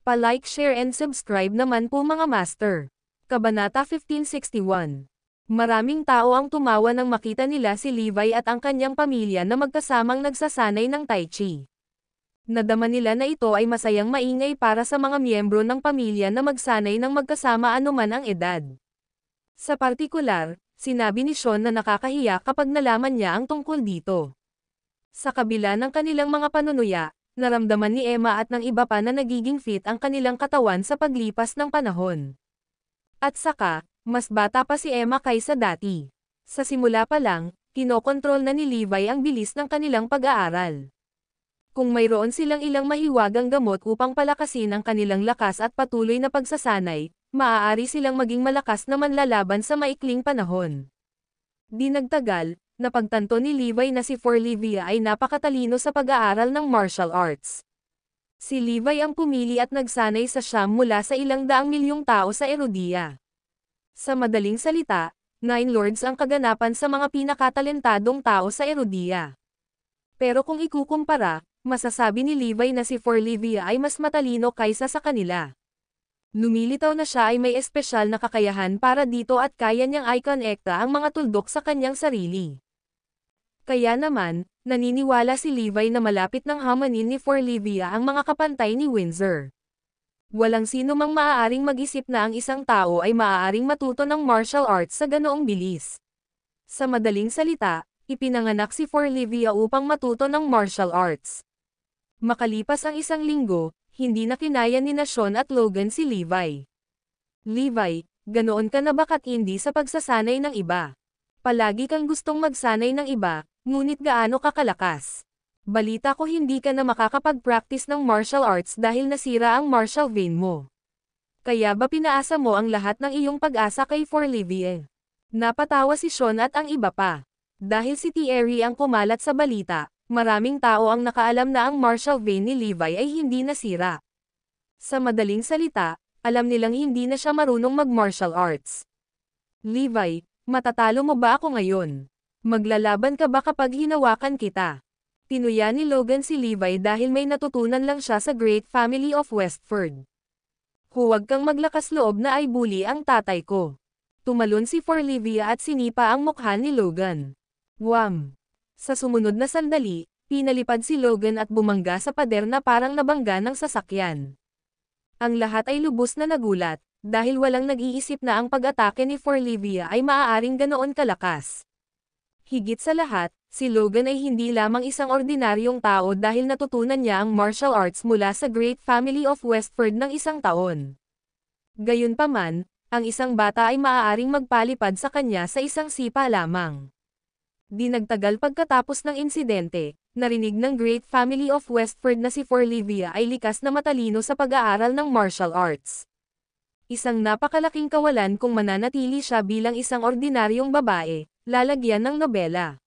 Pa-like, share and subscribe naman po mga master. Kabanata 1561. Maraming tao ang tumawa nang makita nila si Levi at ang kanyang pamilya na magkasamang nagsasanay ng Tai Chi. Nadama nila na ito ay masayang maingay para sa mga miyembro ng pamilya na magsanay ng magkasama anuman ang edad. Sa partikular, sinabi ni Sean na nakakahiya kapag nalaman niya ang tungkol dito. Sa kabila ng kanilang mga panunuya, naramdaman ni Emma at ng iba pa na nagiging fit ang kanilang katawan sa paglipas ng panahon. At saka, mas bata pa si Emma kaysa dati. Sa simula pa lang, kinokontrol na ni Levi ang bilis ng kanilang pag-aaral. Kung mayroon silang ilang mahiwagang gamot upang palakasin ang kanilang lakas at patuloy na pagsasanay, maaari silang maging malakas na manlalaban sa maikling panahon. Di nagtagal, napagtanto ni Levi na si Forlivia ay napakatalino sa pag-aaral ng martial arts. Si Levi ang pumili at nagsanay sa siyam mula sa ilang daang milyong tao sa Erodia. Sa madaling salita, 9 lords ang kaganapan sa mga pinakatalentadong tao sa Erodia. Pero kung ikukumpara, masasabi ni Levi na si Forlivia ay mas matalino kaysa sa kanila. Lumilitaw na siya ay may espesyal na kakayahan para dito at kaya niyang i-connecta ang mga tuldok sa kanyang sarili. Kaya naman, naniniwala si Levi na malapit ng hamanin ni Forlivia ang mga kapantay ni Windsor. Walang sino mang maaaring mag-isip na ang isang tao ay maaaring matuto ng martial arts sa ganoong bilis. Sa madaling salita, ipinanganak si Forlivia upang matuto ng martial arts. Makalipas ang isang linggo, hindi na kinaya ni Sean at Logan si Levi. Levi, ganoon ka na bakat hindi sa pagsasanay ng iba? Palagi kang gustong magsanay ng iba, ngunit gaano ka kalakas? Balita ko hindi ka na makakapag-practice ng martial arts dahil nasira ang martial vein mo. Kaya ba pinaasa mo ang lahat ng iyong pag-asa kay Forlivia? Napatawa si Sean at ang iba pa. Dahil si Thierry ang kumalat sa balita, maraming tao ang nakaalam na ang martial vein ni Levi ay hindi nasira. Sa madaling salita, alam nilang hindi na siya marunong mag-martial arts. Levi, matatalo mo ba ako ngayon? Maglalaban ka ba kapag hinawakan kita? Tinuya ni Logan si Levi dahil may natutunan lang siya sa Great Family of Westford. Huwag kang maglakas loob na ay bully ang tatay ko. Tumalon si Forlivia at sinipa ang mukha ni Logan. Wham! Sa sumunod na sandali, pinalipad si Logan at bumangga sa pader na parang nabangga ng sasakyan. Ang lahat ay lubos na nagulat, dahil walang nag-iisip na ang pag-atake ni Forlivia ay maaaring ganoon kalakas. Higit sa lahat, si Logan ay hindi lamang isang ordinaryong tao dahil natutunan niya ang martial arts mula sa Great Family of Westford ng isang taon. Gayunpaman, ang isang bata ay maaaring magpalipad sa kanya sa isang sipa lamang. Di nagtagal pagkatapos ng insidente, narinig ng Great Family of Westford na si Forlivia ay likas na matalino sa pag-aaral ng martial arts. Isang napakalaking kawalan kung mananatili siya bilang isang ordinaryong babae, lalagyan ng nobela.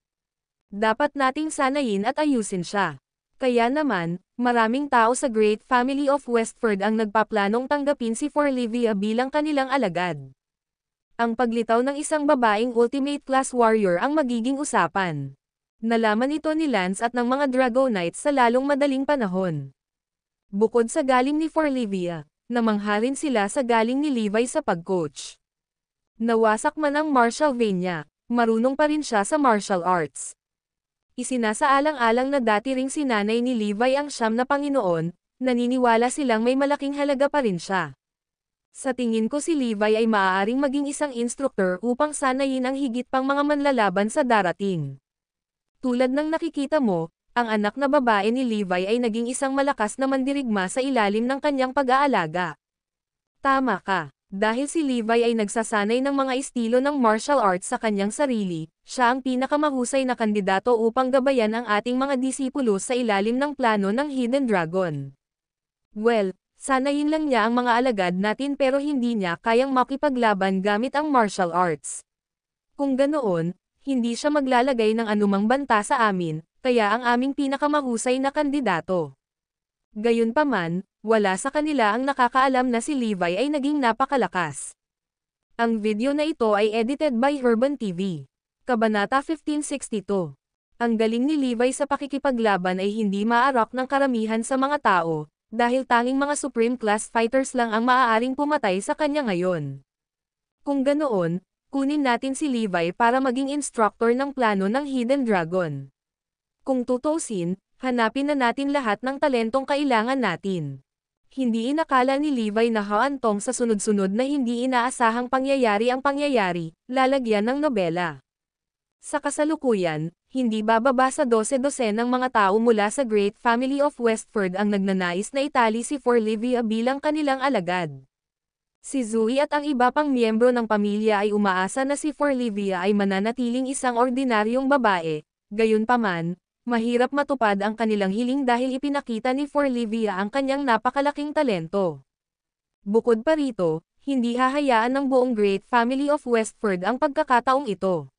Dapat nating sanayin at ayusin siya. Kaya naman, maraming tao sa Great Family of Westford ang nagpaplanong tanggapin si Forlivia bilang kanilang alagad. Ang paglitaw ng isang babaeng ultimate class warrior ang magiging usapan. Nalaman ito ni Lance at ng mga Dragonites sa lalong madaling panahon. Bukod sa galing ni Forlivia, namangha rin sila sa galing ni Levi sa pag-coach. Nawasak man ang martial vein niya, marunong pa rin siya sa martial arts. Isinasaalang-alang na dati ring si nanay ni Levi ang siyam na Panginoon, naniniwala silang may malaking halaga pa rin siya. Sa tingin ko si Levi ay maaaring maging isang instructor upang sanayin ang higit pang mga manlalaban sa darating. Tulad ng nakikita mo, ang anak na babae ni Levi ay naging isang malakas na mandirigma sa ilalim ng kanyang pag-aalaga. Tama ka, dahil si Levi ay nagsasanay ng mga estilo ng martial arts sa kanyang sarili, siya ang pinakamahusay na kandidato upang gabayan ang ating mga disipulo sa ilalim ng plano ng Hidden Dragon. Well, sanayin lang niya ang mga alagad natin pero hindi niya kayang makipaglaban gamit ang martial arts. Kung ganoon, hindi siya maglalagay ng anumang banta sa amin, kaya ang aming pinakamahusay na kandidato. Gayunpaman, wala sa kanila ang nakakaalam na si Levi ay naging napakalakas. Ang video na ito ay edited by Herban TV. Kabanata 1562. Ang galing ni Levi sa pakikipaglaban ay hindi maarak ng karamihan sa mga tao, dahil tanging mga Supreme Class Fighters lang ang maaaring pumatay sa kanya ngayon. Kung ganoon, kunin natin si Levi para maging instructor ng plano ng Hidden Dragon. Kung tutuusin, hanapin na natin lahat ng talentong kailangan natin. Hindi inakala ni Levi na haantong sa sunod-sunod na hindi inaasahang pangyayari ang pangyayari, lalagyan ng nobela. Sa kasalukuyan, hindi bababa sa 12 ng mga tao mula sa Great Family of Westford ang nagnanais na itali si Forlivia bilang kanilang alagad. Si Zoe at ang iba pang miyembro ng pamilya ay umaasa na si Forlivia ay mananatiling isang ordinaryong babae, gayunpaman, mahirap matupad ang kanilang hiling dahil ipinakita ni Forlivia ang kanyang napakalaking talento. Bukod pa rito, hindi hahayaan ng buong Great Family of Westford ang pagkakataong ito.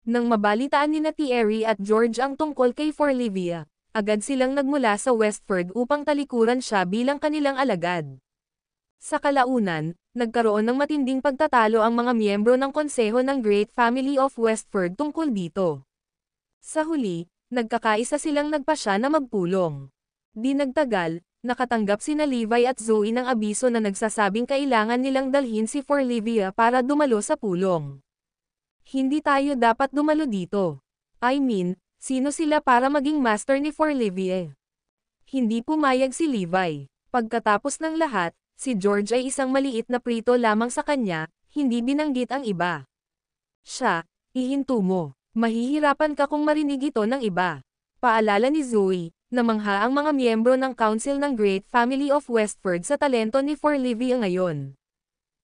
Nang mabalitaan ni Thierry at George ang tungkol kay Forlivia, agad silang nagmula sa Westford upang talikuran siya bilang kanilang alagad. Sa kalaunan, nagkaroon ng matinding pagtatalo ang mga miyembro ng konseho ng Great Family of Westford tungkol dito. Sa huli, nagkakaisa silang nagpasya na magpulong. Di nagtagal, nakatanggap sina Levi at Zoe ng abiso na nagsasabing kailangan nilang dalhin si Forlivia para dumalo sa pulong. Hindi tayo dapat dumalo dito. I mean, sino sila para maging master ni Forlivia? Hindi pumayag si Levi. Pagkatapos ng lahat, si George ay isang maliit na prito lamang sa kanya, hindi binanggit ang iba. Siya, ihinto mo. Mahihirapan ka kung marinig ito ng iba. Paalala ni Zoe, namangha ang mga miyembro ng Council ng Great Family of Westford sa talento ni Forlivia ngayon.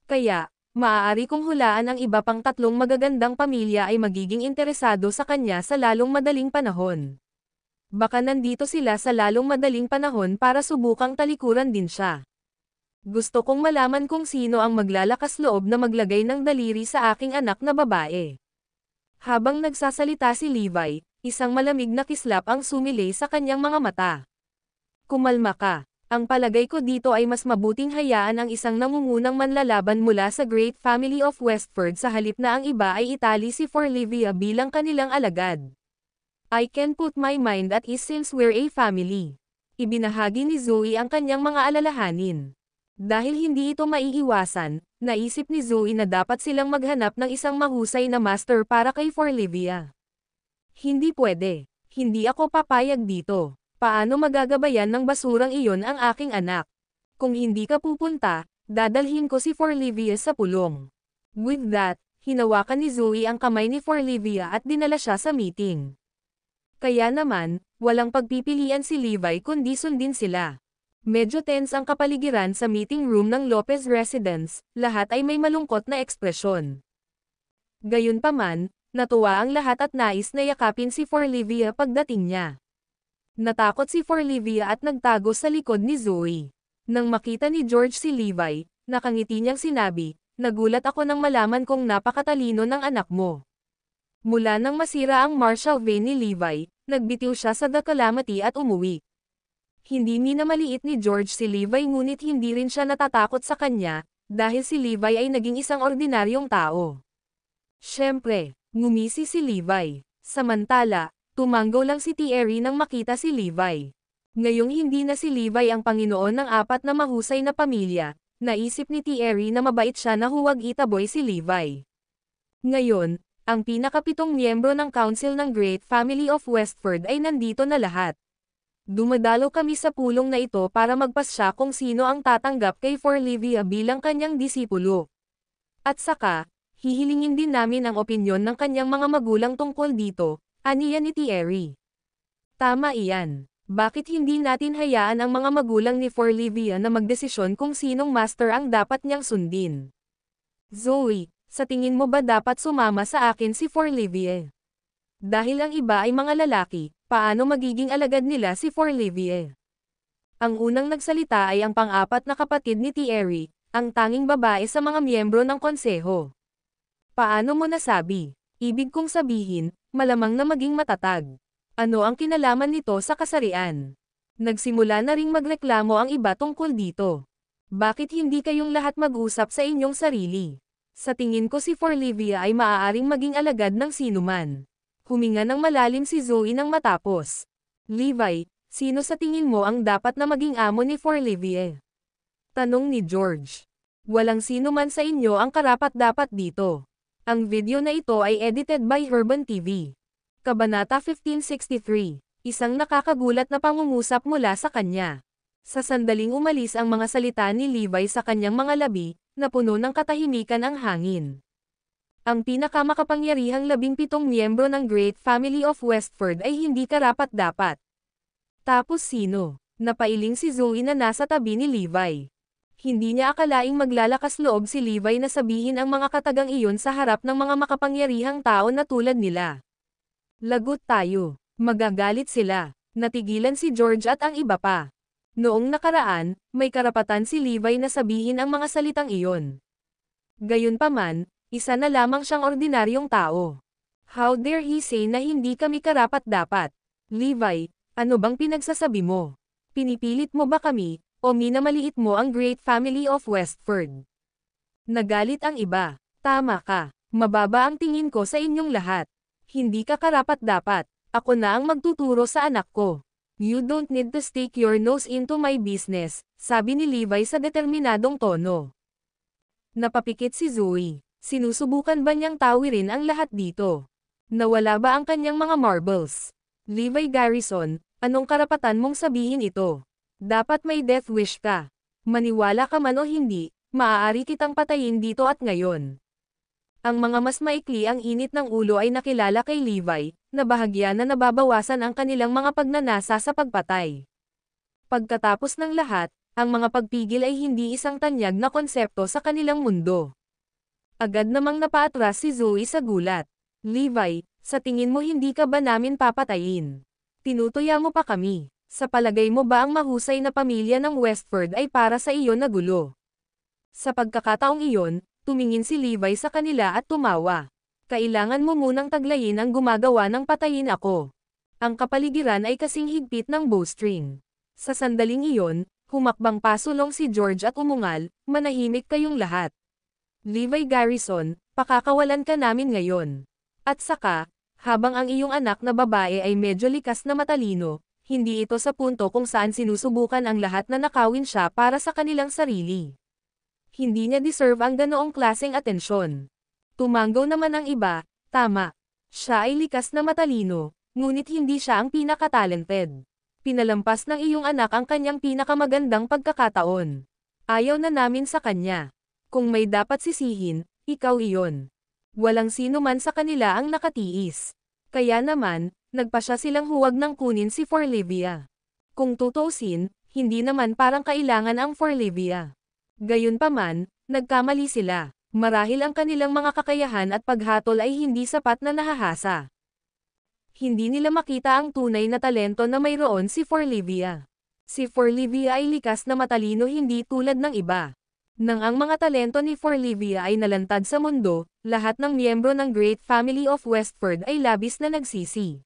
Kaya, maaari kong hulaan ang iba pang 3 magagandang pamilya ay magiging interesado sa kanya sa lalong madaling panahon. Baka nandito sila sa lalong madaling panahon para subukang talikuran din siya. Gusto kong malaman kung sino ang maglalakas loob na maglagay ng daliri sa aking anak na babae. Habang nagsasalita si Levi, isang malamig na kislap ang sumilay sa kanyang mga mata. Kumalma ka. Ang palagay ko dito ay mas mabuting hayaan ang isang nangungunang manlalaban mula sa Great Family of Westford sa halip na ang iba ay itali si Forlivia bilang kanilang alagad. I can put my mind at ease since we're a family. Ibinahagi ni Zoe ang kanyang mga alalahanin. Dahil hindi ito maiiwasan, naisip ni Zoe na dapat silang maghanap ng isang mahusay na master para kay Forlivia. Hindi pwede. Hindi ako papayag dito. Paano magagabayan ng basurang iyon ang aking anak? Kung hindi ka pupunta, dadalhin ko si Forlivia sa pulong. With that, hinawakan ni Zoe ang kamay ni Forlivia at dinala siya sa meeting. Kaya naman, walang pagpipilian si Levi kundi sundin sila. Medyo tense ang kapaligiran sa meeting room ng Lopez Residence, lahat ay may malungkot na ekspresyon. Gayunpaman, natuwa ang lahat at nais na yakapin si Forlivia pagdating niya. Natakot si Forlivia at nagtago sa likod ni Zoe. Nang makita ni George si Levi, nakangiti niyang sinabi, nagulat ako nang malaman kong napakatalino ng anak mo. Mula nang masira ang Marshall vein ni Levi, nagbitiw siya sa The Calamity at umuwi. Hindi minamaliit ni George si Levi ngunit hindi rin siya natatakot sa kanya, dahil si Levi ay naging isang ordinaryong tao. Siyempre, ngumisi si Levi. Samantala, tumanggo lang si Thierry nang makita si Levi. Ngayong hindi na si Levi ang Panginoon ng 4 na mahusay na pamilya, naisip ni Thierry na mabait siya na huwag itaboy si Levi. Ngayon, ang pinaka-7 miyembro ng Council ng Great Family of Westford ay nandito na lahat. Dumadalo kami sa pulong na ito para magpasya kung sino ang tatanggap kay Forlivia bilang kanyang disipulo. At saka, hihilingin din namin ang opinyon ng kanyang mga magulang tungkol dito, aniya ni Thierry. Tama iyan. Bakit hindi natin hayaan ang mga magulang ni Forlivia na magdesisyon kung sinong master ang dapat niyang sundin? Zoe, sa tingin mo ba dapat sumama sa akin si Forlivia? Dahil ang iba ay mga lalaki, paano magiging alagad nila si Forlivia? Ang unang nagsalita ay ang pang-4 na kapatid ni Thierry, ang tanging babae sa mga miyembro ng konseho. Paano mo nasabi? Ibig kong sabihin, malamang na maging matatag. Ano ang kinalaman nito sa kasarian? Nagsimula na ring magreklamo ang iba tungkol dito. Bakit hindi kayong lahat mag-usap sa inyong sarili? Sa tingin ko si Forlivia ay maaaring maging alagad ng sinuman. Huminga ng malalim si Zoe nang matapos. Levi, Sino sa tingin mo ang dapat na maging amo ni Forlivie? Tanong ni George. Walang sino man sa inyo ang karapat-dapat dito. Ang video na ito ay edited by Herban TV. Kabanata 1563. Isang nakakagulat na pangungusap mula sa kanya. Sa sandaling umalis ang mga salita ni Levi sa kanyang mga labi, na puno ng katahimikan ang hangin. Ang pinakamakapangyarihang 17 miyembro ng Great Family of Westford ay hindi karapat-dapat. Tapos sino? Napailing si Zoe na nasa tabi ni Levi. Hindi niya akalaing maglalakas loob si Levi na sabihin ang mga katagang iyon sa harap ng mga makapangyarihang tao na tulad nila. Lagot tayo. Magagalit sila. Natigilan si George at ang iba pa. Noong nakaraan, may karapatan si Levi na sabihin ang mga salitang iyon. Gayunpaman, isa na lamang siyang ordinaryong tao. How dare he say na hindi kami karapat-dapat? Levi, ano bang pinagsasabi mo? Pinipilit mo ba kami, o minamaliit mo ang Great Family of Westford? Nagalit ang iba. Tama ka. Mababa ang tingin ko sa inyong lahat. Hindi ka karapat-dapat. Ako na ang magtuturo sa anak ko. You don't need to stick your nose into my business, sabi ni Levi sa determinadong tono. Napapikit si Zoe. Sinusubukan ba niyang tawirin ang lahat dito? Nawala ba ang kanyang mga marbles? Levi Garrison, anong karapatan mong sabihin ito? Dapat may death wish ka. Maniwala ka man o hindi, maaari kitang patayin dito at ngayon. Ang mga mas maikli ang init ng ulo ay nakilala kay Levi, na bahagya na nababawasan ang kanilang mga pagnanasa sa pagpatay. Pagkatapos ng lahat, ang mga pagpigil ay hindi isang tanyag na konsepto sa kanilang mundo. Agad namang napaatras si Zoe sa gulat. Levi, sa tingin mo hindi ka ba namin papatayin? Tinutuya mo pa kami. Sa palagay mo ba ang mahusay na pamilya ng Westford ay para sa iyo na gulo? Sa pagkakataong iyon, tumingin si Levi sa kanila at tumawa. Kailangan mo munang taglayin ang gumagawa ng patayin ako. Ang kapaligiran ay kasing higpit ng bowstring. Sa sandaling iyon, humakbang pasulong si George at umungal, manahimik kayong lahat. Levi Garrison, pakakawalan ka namin ngayon. At saka, habang ang iyong anak na babae ay medyo likas na matalino, hindi ito sa punto kung saan sinusubukan ang lahat na nakawin siya para sa kanilang sarili. Hindi niya deserve ang ganoong klaseng atensyon. Tumanggaw naman ang iba, tama. Siya ay likas na matalino, ngunit hindi siya ang pinaka-talented. Pinalampas ng iyong anak ang kanyang pinakamagandang pagkakataon. Ayaw na namin sa kanya. Kung may dapat sisihin, ikaw iyon. Walang sino man sa kanila ang nakatiis. Kaya naman, nagpasya silang huwag nang kunin si Forlivia. Kung tutuusin, hindi naman parang kailangan ang Forlivia. Gayunpaman, nagkamali sila. Marahil ang kanilang mga kakayahan at paghatol ay hindi sapat na nahahasa. Hindi nila makita ang tunay na talento na mayroon si Forlivia. Si Forlivia ay likas na matalino hindi tulad ng iba. Nang ang mga talento ni Forlivia ay nalantad sa mundo, lahat ng miyembro ng Great Family of Westford ay labis na nagsisi.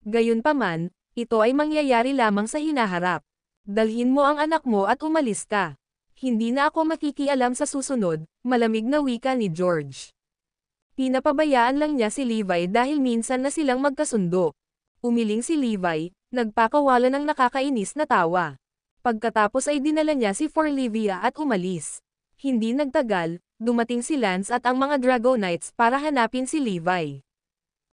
Gayunpaman, ito ay mangyayari lamang sa hinaharap. Dalhin mo ang anak mo at umalis ka. Hindi na ako makikialam sa susunod, malamig na wika ni George. Pinapabayaan lang niya si Levi dahil minsan na silang magkasundo. Umiling si Levi, nagpakawala ng nakakainis na tawa. Pagkatapos ay dinala niya si Forlivia at umalis. Hindi nagtagal, dumating si Lance at ang mga Dragonites para hanapin si Levi.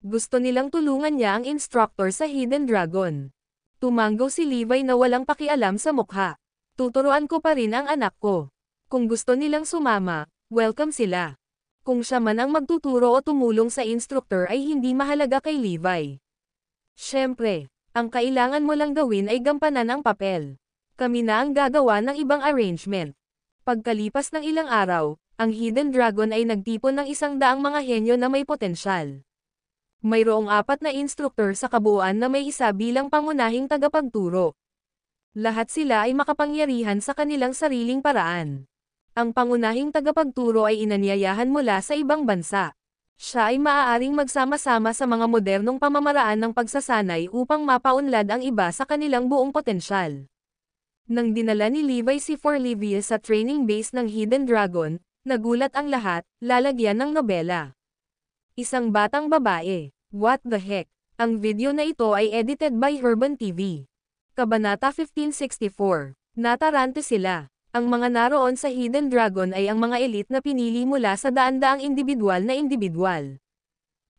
Gusto nilang tulungan niya ang instructor sa Hidden Dragon. Tumanggaw si Levi na walang pakialam sa mukha. Tuturuan ko pa rin ang anak ko. Kung gusto nilang sumama, welcome sila. Kung siya man ang magtuturo o tumulong sa instructor ay hindi mahalaga kay Levi. Siyempre, ang kailangan mo lang gawin ay gampanan ang papel. Kami na ang gagawa ng ibang arrangement. Pagkalipas ng ilang araw, ang Hidden Dragon ay nagtipon ng 100 mga henyo na may potensyal. Mayroong 4 na instructor sa kabuuan na may isa bilang pangunahing tagapagturo. Lahat sila ay makapangyarihan sa kanilang sariling paraan. Ang pangunahing tagapagturo ay inanyayahan mula sa ibang bansa. Siya ay maaaring magsama-sama sa mga modernong pamamaraan ng pagsasanay upang mapaunlad ang iba sa kanilang buong potensyal. Nang dinala ni Levi si Forlivia sa training base ng Hidden Dragon, nagulat ang lahat, lalagyan ng nobela. Isang batang babae. What the heck? Ang video na ito ay edited by Herban TV. Kabanata 1564. Natarante sila. Ang mga naroon sa Hidden Dragon ay ang mga elite na pinili mula sa daan-daang individual.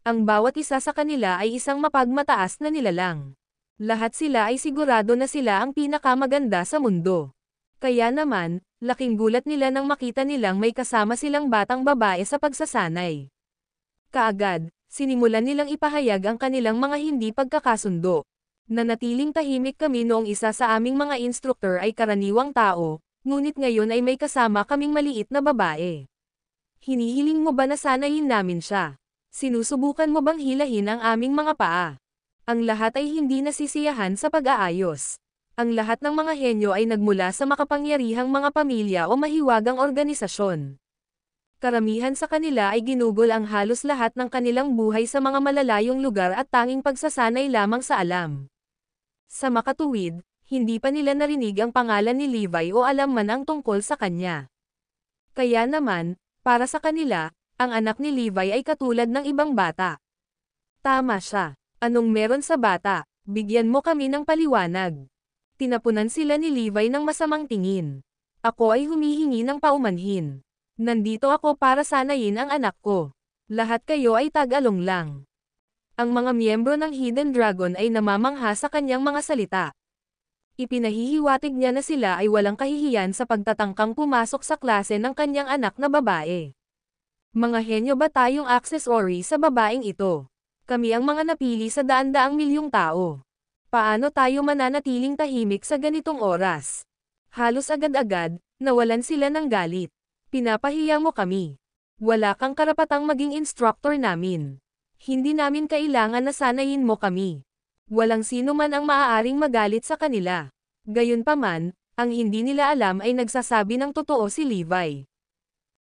Ang bawat isa sa kanila ay isang mapagmataas na nilalang. Lahat sila ay sigurado na sila ang pinakamaganda sa mundo. Kaya naman, laking gulat nila nang makita nilang may kasama silang batang babae sa pagsasanay. Kaagad, sinimulan nilang ipahayag ang kanilang mga hindi pagkakasundo. Nanatiling tahimik kami noong isa sa aming mga instructor ay karaniwang tao, ngunit ngayon ay may kasama kaming maliit na babae. Hinihiling mo ba na sanayin namin siya? Sinusubukan mo bang hilahin ang aming mga paa? Ang lahat ay hindi nasisiyahan sa pag-aayos. Ang lahat ng mga henyo ay nagmula sa makapangyarihang mga pamilya o mahiwagang organisasyon. Karamihan sa kanila ay ginugol ang halos lahat ng kanilang buhay sa mga malalayong lugar at tanging pagsasanay lamang sa alam. Sa makatuwid, hindi pa nila narinig ang pangalan ni Levi o alam man ang tungkol sa kanya. Kaya naman, para sa kanila, ang anak ni Levi ay katulad ng ibang bata. Tama siya. Anong meron sa bata? Bigyan mo kami ng paliwanag. Tinapunan sila ni Levi ng masamang tingin. Ako ay humihingi ng paumanhin. Nandito ako para sanayin ang anak ko. Lahat kayo ay tag-along lang. Ang mga miyembro ng Hidden Dragon ay namamangha sa kanyang mga salita. Ipinahihiwatig niya na sila ay walang kahihiyan sa pagtatangkang pumasok sa klase ng kanyang anak na babae. Mga henyo ba tayong accessory sa babaeng ito? Kami ang mga napili sa daan-daang milyong tao. Paano tayo mananatiling tahimik sa ganitong oras? Halos agad-agad, nawalan sila ng galit. Pinapahiya mo kami. Wala kang karapatang maging instructor namin. Hindi namin kailangan na sanayin mo kami. Walang sino man ang maaaring magalit sa kanila. Gayunpaman, ang hindi nila alam ay nagsasabi ng totoo si Levi.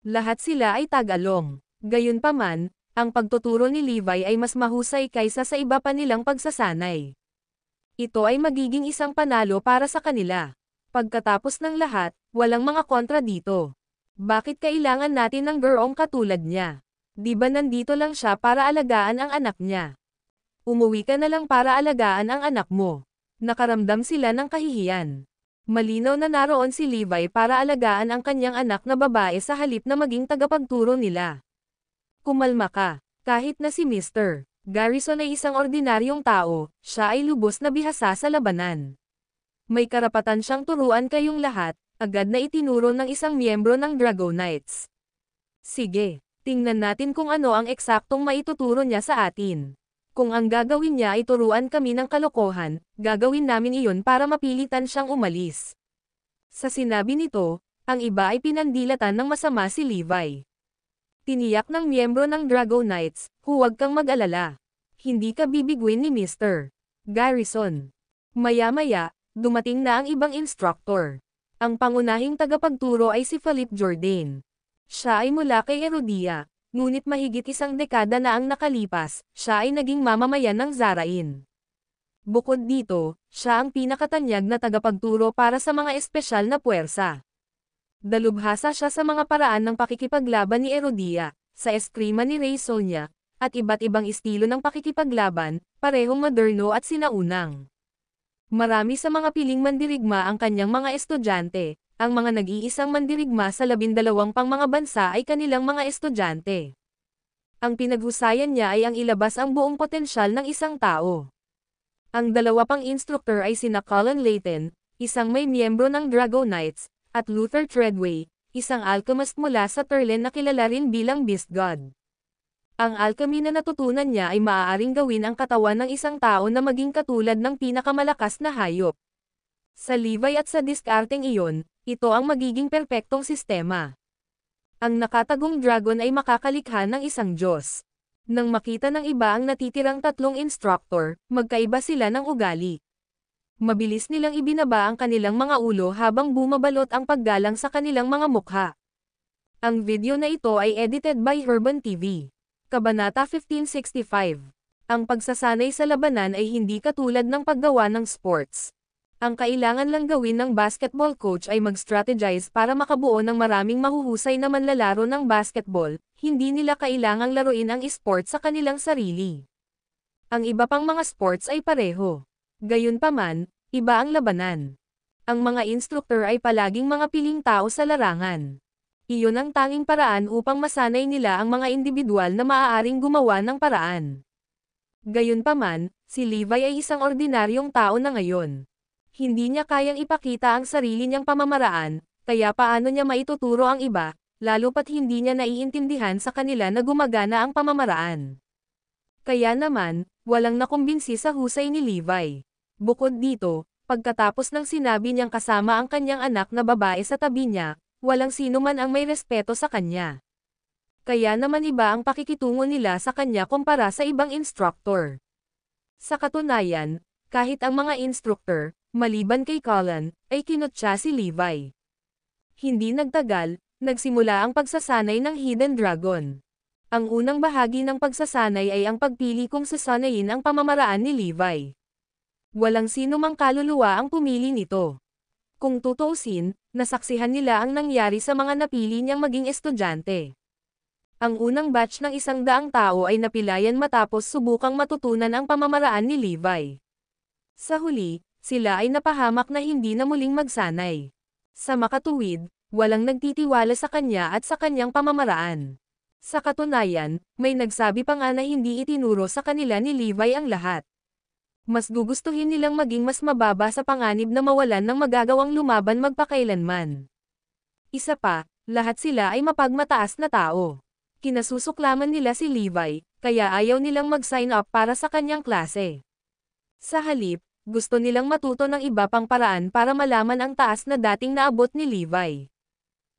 Lahat sila ay tag-along. Gayunpaman, ang pagtuturo ni Levi ay mas mahusay kaysa sa iba pa nilang pagsasanay. Ito ay magiging isang panalo para sa kanila. Pagkatapos ng lahat, walang mga kontra dito. Bakit kailangan natin ng gurong katulad niya? Di ba nandito lang siya para alagaan ang anak niya? Umuwi ka na lang para alagaan ang anak mo. Nakaramdam sila ng kahihiyan. Malinaw na naroon si Levi para alagaan ang kanyang anak na babae sa halip na maging tagapagturo nila. Kumalma ka. Kahit na si Mr. Garrison ay isang ordinaryong tao, siya ay lubos na bihasa sa labanan. May karapatan siyang turuan kayong lahat, agad na itinuro ng isang miyembro ng Dragonites. Sige, tingnan natin kung ano ang eksaktong maituturo niya sa atin. Kung ang gagawin niya ay turuan kami ng kalokohan, gagawin namin iyon para mapilitan siyang umalis. Sa sinabi nito, ang iba ay pinandilatan ng masama si Levi. Tiniyak ng miyembro ng Dragonites, huwag kang mag-alala. Hindi ka bibiguin ni Mr. Garrison. Maya-maya, dumating na ang ibang instructor. Ang pangunahing tagapagturo ay si Philip Jordan. Siya ay mula kay Erodia. Ngunit mahigit isang dekada na ang nakalipas, siya ay naging mamamayan ng Zarain. Bukod dito, siya ang pinakatanyag na tagapagturo para sa mga espesyal na puwersa. Dalubhasa siya sa mga paraan ng pakikipaglaban ni Erodia, sa eskrima ni Rey Sonia, at iba't ibang estilo ng pakikipaglaban, parehong moderno at sinaunang. Marami sa mga piling mandirigma ang kanyang mga estudyante. Ang mga nag-iisang mandirigma sa 12 pang mga bansa ay kanilang mga estudyante. Ang pinaghusayan niya ay ang ilabas ang buong potensyal ng isang tao. Ang dalawa pang instructor ay sina Colin Layton, isang may miyembro ng Dragonites, at Luther Treadway, isang alchemist mula sa Terlen na kilala rin bilang Beast God. Ang alchemy na natutunan niya ay maaaring gawin ang katawan ng isang tao na maging katulad ng pinakamalakas na hayop. Sa Levi at sa diskarteng iyon, ito ang magiging perpektong sistema. Ang nakatagong dragon ay makakalikha ng isang Diyos. Nang makita ng iba ang natitirang tatlong instructor, magkaiba sila ng ugali. Mabilis nilang ibinaba ang kanilang mga ulo habang bumabalot ang paggalang sa kanilang mga mukha. Ang video na ito ay edited by Herban TV. Kabanata 1565. Ang pagsasanay sa labanan ay hindi katulad ng paggawa ng sports. Ang kailangan lang gawin ng basketball coach ay mag-strategize para makabuo ng maraming mahuhusay na manlalaro ng basketball, hindi nila kailangang laruin ang esport sa kanilang sarili. Ang iba pang mga sports ay pareho. Gayunpaman, Iba ang labanan. Ang mga instructor ay palaging mga piling tao sa larangan. Iyon ang tanging paraan upang masanay nila ang mga individual na maaaring gumawa ng paraan. Gayunpaman, si Levi ay isang ordinaryong tao na ngayon. Hindi niya kayang ipakita ang sarili niyang pamamaraan, kaya paano niya maituturo ang iba, lalo pat hindi niya naiintindihan sa kanila na gumagana ang pamamaraan. Kaya naman, walang nakumbinsi sa husay ni Levi. Bukod dito, pagkatapos ng sinabi niyang kasama ang kanyang anak na babae sa tabi niya, walang sino man ang may respeto sa kanya. Kaya naman iba ang pakikitungo nila sa kanya kumpara sa ibang instructor. Sa katunayan, kahit ang mga instructor, maliban kay Colin, ay kinutya si Levi. Hindi nagtagal, nagsimula ang pagsasanay ng Hidden Dragon. Ang unang bahagi ng pagsasanay ay ang pagpili kung sasanayin ang pamamaraan ni Levi. Walang sino mang kaluluwa ang pumili nito. Kung tutuusin, nasaksihan nila ang nangyari sa mga napili niyang maging estudyante. Ang unang batch ng 100 tao ay napilayan matapos subukang matutunan ang pamamaraan ni Levi. Sa huli, sila ay napahamak na hindi na muling magsanay. Sa makatuwid, walang nagtitiwala sa kanya at sa kanyang pamamaraan. Sa katunayan, may nagsabi pa nga na hindi itinuro sa kanila ni Levi ang lahat. Mas gugustuhin nilang maging mas mababa sa panganib na mawalan ng magagawang lumaban magpakailanman. Isa pa, lahat sila ay mapagmataas na tao. Kinasusuklaman nila si Levi, kaya ayaw nilang mag-sign up para sa kanyang klase. Sa halip, gusto nilang matuto ng iba pang paraan para malaman ang taas na dating naabot ni Levi.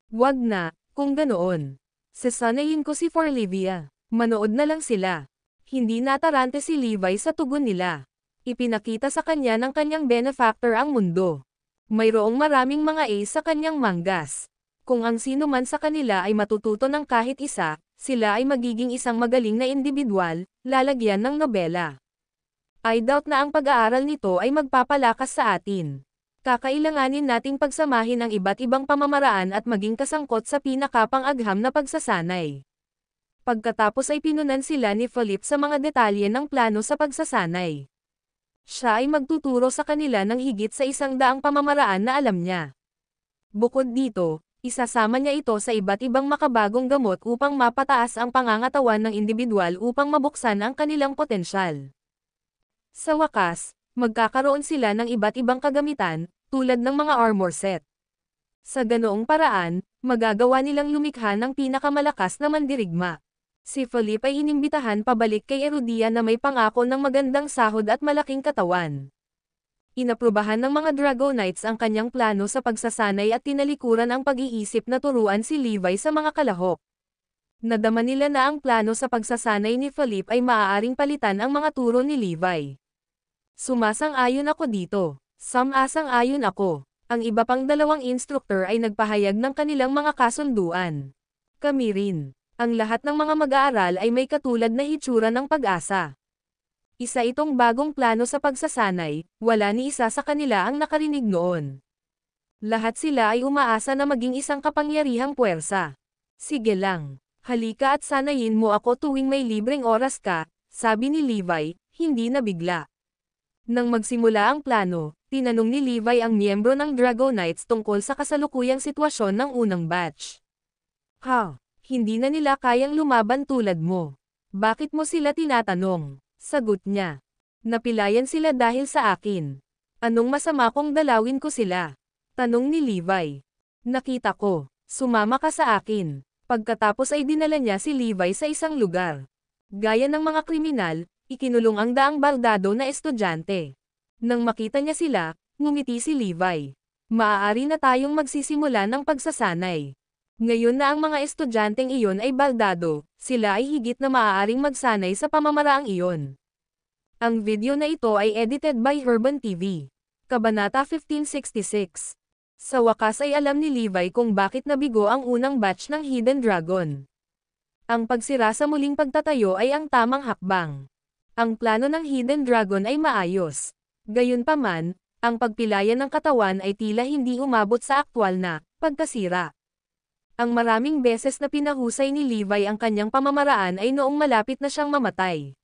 Wag na, kung ganoon. Sasanayin ko si Forlivia. Manood na lang sila. Hindi natarante si Levi sa tugon nila. Ipinakita sa kanya ng kanyang benefactor ang mundo. Mayroong maraming mga ace sa kanyang mangas. Kung ang sino man sa kanila ay matututo ng kahit isa, sila ay magiging isang magaling na individual, lalagyan ng nobela. I doubt na ang pag-aaral nito ay magpapalakas sa atin. Kakailanganin nating pagsamahin ang iba't ibang pamamaraan at maging kasangkot sa pinakapang-agham na pagsasanay. Pagkatapos ay pinunan sila ni Philip sa mga detalye ng plano sa pagsasanay. Siya ay magtuturo sa kanila ng higit sa 100 pamamaraan na alam niya. Bukod dito, isasama niya ito sa iba't ibang makabagong gamot upang mapataas ang pangangatawan ng individual upang mabuksan ang kanilang potensyal. Sa wakas, magkakaroon sila ng iba't ibang kagamitan, tulad ng mga armor set. Sa ganoong paraan, magagawa nilang lumikha ng pinakamalakas na mandirigma. Si Philip ay inimbitahan pabalik kay Erudia na may pangako ng magandang sahod at malaking katawan. Inaprubahan ng mga Dragonites ang kanyang plano sa pagsasanay at tinalikuran ang pag-iisip na turuan si Levi sa mga kalahok. Nadama nila na ang plano sa pagsasanay ni Philip ay maaaring palitan ang mga turo ni Levi. Sumasang-ayon ako dito. Sumasang-ayon ako. Ang iba pang dalawang instructor ay nagpahayag ng kanilang mga kasunduan. Kami rin. Ang lahat ng mga mag-aaral ay may katulad na hitsura ng pag-asa. Isa itong bagong plano sa pagsasanay, wala ni isa sa kanila ang nakarinig noon. Lahat sila ay umaasa na maging isang kapangyarihang puwersa. Sige lang, halika at sanayin mo ako tuwing may libreng oras ka, sabi ni Levi, hindi na bigla. Nang magsimula ang plano, tinanong ni Levi ang miyembro ng Dragonites tungkol sa kasalukuyang sitwasyon ng unang batch. Hindi na nila kayang lumaban tulad mo. Bakit mo sila tinatanong? Sagot niya. Napilayan sila dahil sa akin. Anong masama kung dalawin ko sila? Tanong ni Levi. Nakita ko. Sumama ka sa akin. Pagkatapos ay dinala niya si Levi sa isang lugar. Gaya ng mga kriminal, ikinulong ang daang baldado na estudyante. Nang makita niya sila, ngumiti si Levi. Maaari na tayong magsisimula ng pagsasanay. Ngayon na ang mga estudyanteng iyon ay baldado, sila ay higit na maaaring magsanay sa pamamaraang iyon. Ang video na ito ay edited by Herban TV. Kabanata 1566. Sa wakas ay alam ni Levi kung bakit nabigo ang unang batch ng Hidden Dragon. Ang pagsira sa muling pagtatayo ay ang tamang hakbang. Ang plano ng Hidden Dragon ay maayos. Gayunpaman, ang pagpilaya ng katawan ay tila hindi umabot sa aktwal na pagkasira. Ang maraming beses na pinahusay ni Levi ang kanyang pamamaraan ay noong malapit na siyang mamatay.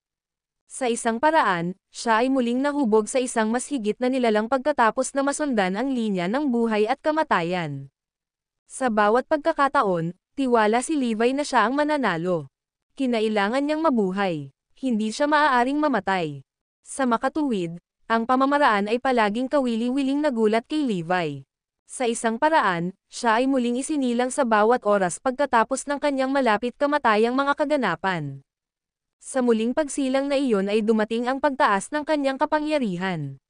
Sa isang paraan, siya ay muling nahubog sa isang mas higit na nilalang pagkatapos na masundan ang linya ng buhay at kamatayan. Sa bawat pagkakataon, tiwala si Levi na siya ang mananalo. Kinailangan niyang mabuhay. Hindi siya maaaring mamatay. Sa makatuwid, ang pamamaraan ay palaging kawili-wiling nagulat kay Levi. Sa isang paraan, siya ay muling isinilang sa bawat oras pagkatapos ng kanyang malapit kamatayang mga kaganapan. Sa muling pagsilang na iyon ay dumating ang pagtaas ng kanyang kapangyarihan.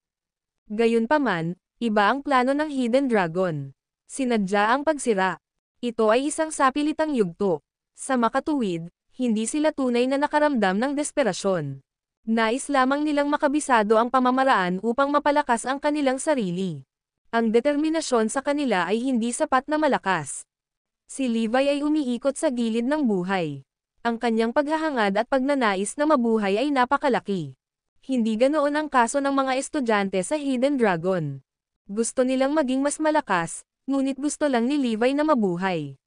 Gayunpaman, iba ang plano ng Hidden Dragon. Sinadya ang pagsira. Ito ay isang sapilitang yugto. Sa makatuwid, hindi sila tunay na nakaramdam ng desperasyon. Nais lamang nilang makabisado ang pamamaraan upang mapalakas ang kanilang sarili. Ang determinasyon sa kanila ay hindi sapat na malakas. Si Levi ay umiikot sa gilid ng buhay. Ang kanyang paghahangad at pagnanais na mabuhay ay napakalaki. Hindi ganoon ang kaso ng mga estudyante sa Hidden Dragon. Gusto nilang maging mas malakas, ngunit gusto lang ni Levi na mabuhay.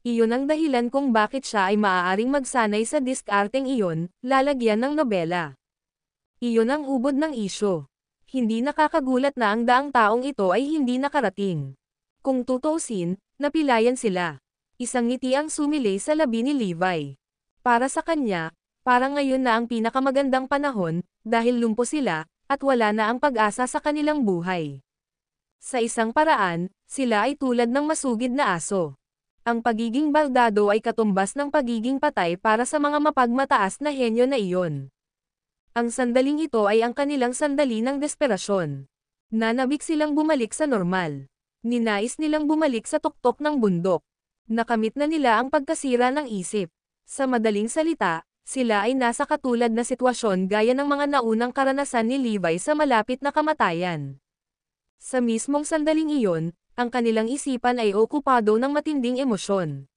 Iyon ang dahilan kung bakit siya ay maaaring magsanay sa diskarteng iyon, lalagyan ng nobela. Iyon ang ubod ng isyo. Hindi nakakagulat na ang daang taong ito ay hindi nakarating. Kung tutuusin, napilayan sila. Isang ngiti ang sumilay sa labi ni Levi. Para sa kanya, parang ngayon na ang pinakamagandang panahon, dahil lumpo sila, at wala na ang pag-asa sa kanilang buhay. Sa isang paraan, sila ay tulad ng masugid na aso. Ang pagiging baldado ay katumbas ng pagiging patay para sa mga mapagmataas na henyo na iyon. Ang sandaling ito ay ang kanilang sandali ng desperasyon. Nanabik silang bumalik sa normal. Ninais nilang bumalik sa tuktok ng bundok. Nakamit na nila ang pagkasira ng isip. Sa madaling salita, sila ay nasa katulad na sitwasyon gaya ng mga naunang karanasan ni Levi sa malapit na kamatayan. Sa mismong sandaling iyon, ang kanilang isipan ay okupado ng matinding emosyon.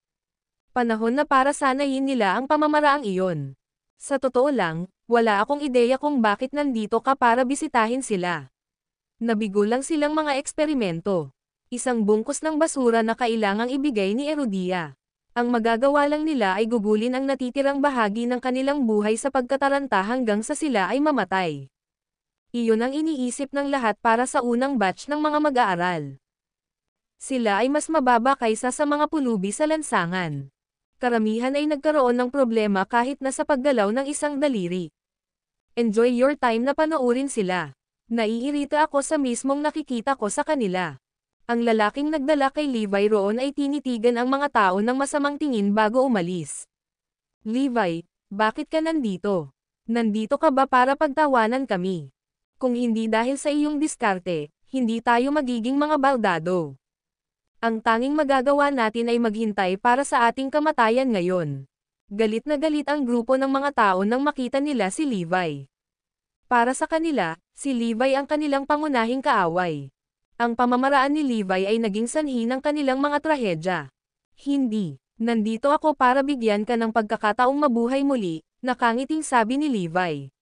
Panahon na para sanayin nila ang pamamaraang iyon. Sa totoo lang, wala akong ideya kung bakit nandito ka para bisitahin sila. Nabigo lang silang mga eksperimento. Isang bungkus ng basura na kailangang ibigay ni Erudia. Ang magagawa lang nila ay gugulin ang natitirang bahagi ng kanilang buhay sa pagkataranta hanggang sa sila ay mamatay. Iyon ang iniisip ng lahat para sa unang batch ng mga mag-aaral. Sila ay mas mababa kaysa sa mga pulubi sa lansangan. Karamihan ay nagkaroon ng problema kahit na sa paggalaw ng isang daliri. Enjoy your time na panoorin sila. Naiirita ako sa mismong nakikita ko sa kanila. Ang lalaking nagdala kay Levi roon ay tinitigan ang mga tao ng masamang tingin bago umalis. Levi, bakit ka nandito? Nandito ka ba para pagtawanan kami? Kung hindi dahil sa iyong diskarte, hindi tayo magiging mga baldado. Ang tanging magagawa natin ay maghintay para sa ating kamatayan ngayon. Galit na galit ang grupo ng mga tao nang makita nila si Levi. Para sa kanila, si Levi ang kanilang pangunahing kaaway. Ang pamamaraan ni Levi ay naging sanhi ng kanilang mga trahedya. Hindi, nandito ako para bigyan ka ng pagkakataong mabuhay muli, nakangiting sabi ni Levi.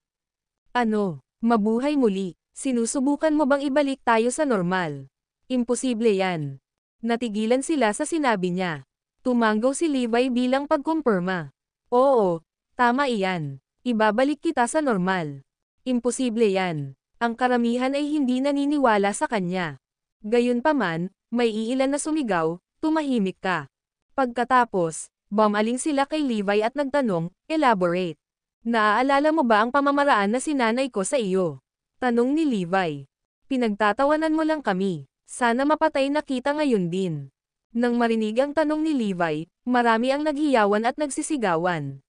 Ano, mabuhay muli? Sinusubukan mo bang ibalik tayo sa normal? Imposible yan. Natigilan sila sa sinabi niya. Tumanggaw si Levi bilang pagkumpirma. Oo, tama iyan. Ibabalik kita sa normal. Imposible yan. Ang karamihan ay hindi naniniwala sa kanya. Gayunpaman, may iilan na sumigaw, tumahimik ka. Pagkatapos, bumaling sila kay Levi at nagtanong, elaborate. Naaalala mo ba ang pamamaraan na sinanay ko sa iyo? Tanong ni Levi. Pinagtatawanan mo lang kami. Sana mapatay na kita ngayon din. Nang marinig ang tanong ni Levi, marami ang naghiyawan at nagsisigawan.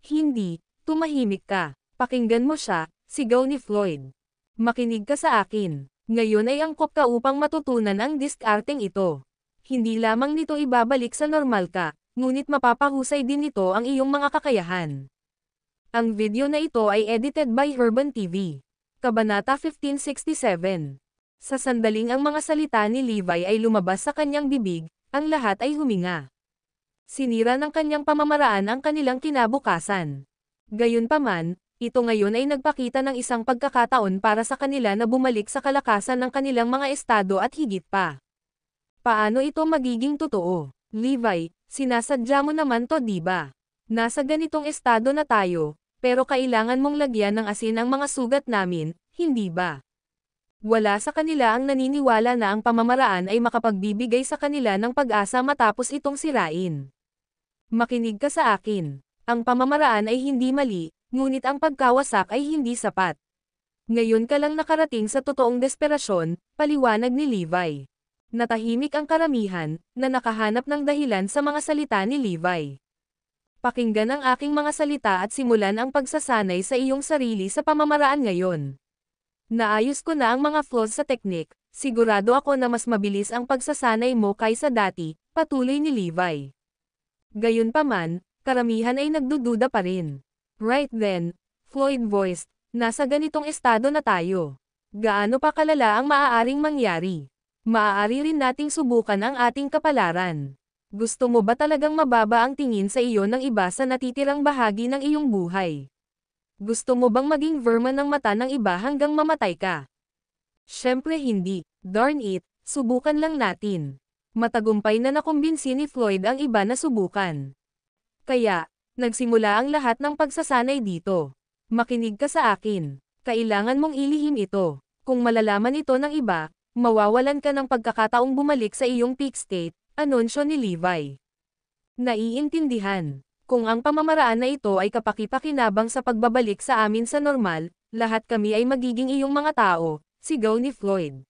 Hindi, tumahimik ka. Pakinggan mo siya, sigaw ni Floyd. Makinig ka sa akin. Ngayon ay angkop ka upang matutunan ang diskarteng ito. Hindi lamang nito ibabalik sa normal ka, ngunit mapapahusay din nito ang iyong mga kakayahan. Ang video na ito ay edited by Herban TV. Kabanata 1567. Sa sandaling ang mga salita ni Levi ay lumabas sa kanyang bibig, ang lahat ay huminga. Sinira ng kanyang pamamaraan ang kanilang kinabukasan. Gayunpaman, ito ngayon ay nagpakita ng isang pagkakataon para sa kanila na bumalik sa kalakasan ng kanilang mga estado at higit pa. Paano ito magiging totoo? Levi, sinasadya mo naman to, diba? Nasa ganitong estado na tayo, Pero kailangan mong lagyan ng asin ang mga sugat namin, hindi ba? Wala sa kanila ang naniniwala na ang pamamaraan ay makapagbibigay sa kanila ng pag-asa matapos itong sirain. Makinig ka sa akin. Ang pamamaraan ay hindi mali, ngunit ang pagkawasak ay hindi sapat. Ngayon ka lang nakarating sa totoong desperasyon, paliwanag ni Levi. Natahimik ang karamihan, na nakahanap ng dahilan sa mga salita ni Levi. Pakinggan ang aking mga salita at simulan ang pagsasanay sa iyong sarili sa pamamaraan ngayon. Naayos ko na ang mga flaws sa teknik, sigurado ako na mas mabilis ang pagsasanay mo kaysa dati, patuloy ni Levi. Gayunpaman, karamihan ay nagdududa pa rin. Right then, Floyd voiced, nasa ganitong estado na tayo. Gaano pa kalala ang maaaring mangyari? Maaari rin nating subukan ang ating kapalaran. Gusto mo ba talagang mababa ang tingin sa iyo ng iba sa natitirang bahagi ng iyong buhay? Gusto mo bang maging vermin ng mata ng iba hanggang mamatay ka? Siyempre hindi, darn it, subukan lang natin. Matagumpay na nakumbinsi ni Floyd ang iba na subukan. Kaya, nagsimula ang lahat ng pagsasanay dito. Makinig ka sa akin. Kailangan mong ilihim ito. Kung malalaman ito ng iba, mawawalan ka ng pagkakataong bumalik sa iyong peak state, anunsyo ni Levi. Naiintindihan. Kung ang pamamaraan na ito ay kapaki-pakinabang sa pagbabalik sa amin sa normal, lahat kami ay magiging iyong mga tao, sigaw ni Floyd.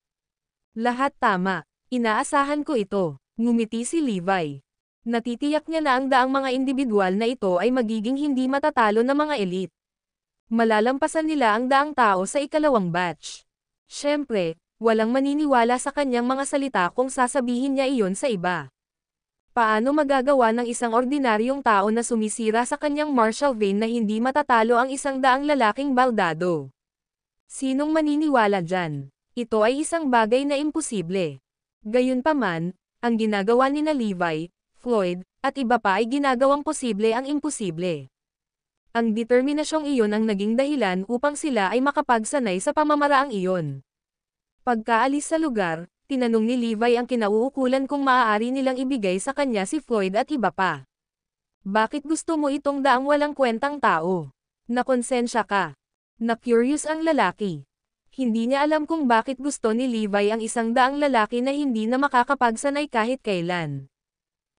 Lahat tama. Inaasahan ko ito. Ngumiti si Levi. Natitiyak niya na ang daang mga individual na ito ay magiging hindi matatalo na mga elite. Malalampasan nila ang daang tao sa ikalawang batch. Siyempre, walang maniniwala sa kanyang mga salita kung sasabihin niya iyon sa iba. Paano magagawa ng isang ordinaryong tao na sumisira sa kanyang martial vein na hindi matatalo ang 100 lalaking baldado? Sinong maniniwala dyan? Ito ay isang bagay na imposible. Gayunpaman, ang ginagawa ni na Levi, Floyd, at iba pa ay ginagawang posible ang imposible. Ang determinasyong iyon ang naging dahilan upang sila ay makapagsanay sa pamamaraang iyon. Pagkaalis sa lugar, tinanong ni Levi ang kinauukulan kung maaari nilang ibigay sa kanya si Floyd at iba pa. Bakit gusto mo itong daang walang kwentang tao? Nakonsensya ka. Na-curious ang lalaki. Hindi niya alam kung bakit gusto ni Levi ang 100 lalaki na hindi na makakapagsanay kahit kailan.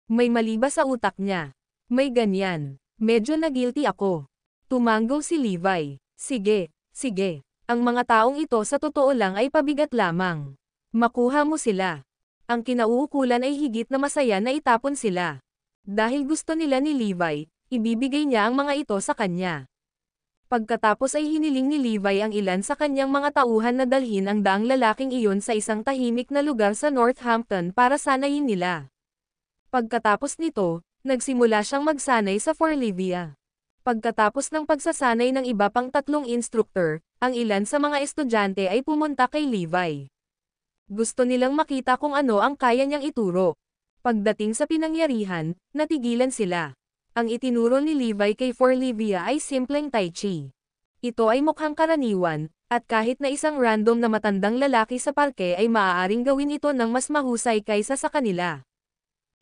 May mali ba sa utak niya? May ganyan. Medyo na-guilty ako. Tumanggo si Levi. Sige, sige. Ang mga taong ito sa totoo lang ay pabigat lamang. Makuha mo sila. Ang kinauukulan ay higit na masaya na itapon sila. Dahil gusto nila ni Levi, ibibigay niya ang mga ito sa kanya. Pagkatapos ay hiniling ni Levi ang ilan sa kanyang mga tauhan na dalhin ang daang lalaking iyon sa isang tahimik na lugar sa Northampton para sanayin nila. Pagkatapos nito, nagsimula siyang magsanay sa Forlivia. Pagkatapos ng pagsasanay ng iba pang 3 instructor, ang ilan sa mga estudyante ay pumunta kay Levi. Gusto nilang makita kung ano ang kaya niyang ituro. Pagdating sa pinangyarihan, natigilan sila. Ang itinuro ni Levi kay Forlivia ay simpleng Tai Chi. Ito ay mukhang karaniwan, at kahit na isang random na matandang lalaki sa parke ay maaaring gawin ito ng mas mahusay kaysa sa kanila.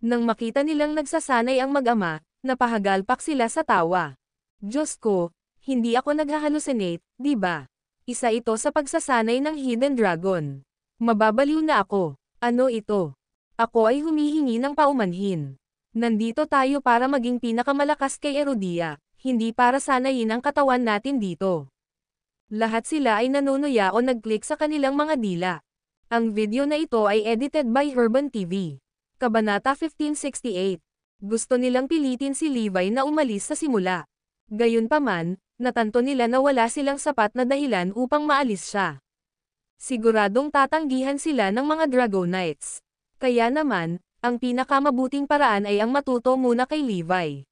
Nang makita nilang nagsasanay ang mag-ama, napahagalpak sila sa tawa. Diyos ko, hindi ako naghahalusinate, di ba? Isa ito sa pagsasanay ng Hidden Dragon. Mababaliw na ako. Ano ito? Ako ay humihingi ng paumanhin. Nandito tayo para maging pinakamalakas kay Erodia, hindi para sanayin ang katawan natin dito. Lahat sila ay nanunuya o nag-click sa kanilang mga dila. Ang video na ito ay edited by Herban TV. Kabanata 1568. Gusto nilang pilitin si Levi na umalis sa simula. Gayunpaman, natanto nila na wala silang sapat na dahilan upang maalis siya. Siguradong tatanggihan sila ng mga Dragonites. Kaya naman, ang pinakamabuting paraan ay ang matuto muna kay Levi.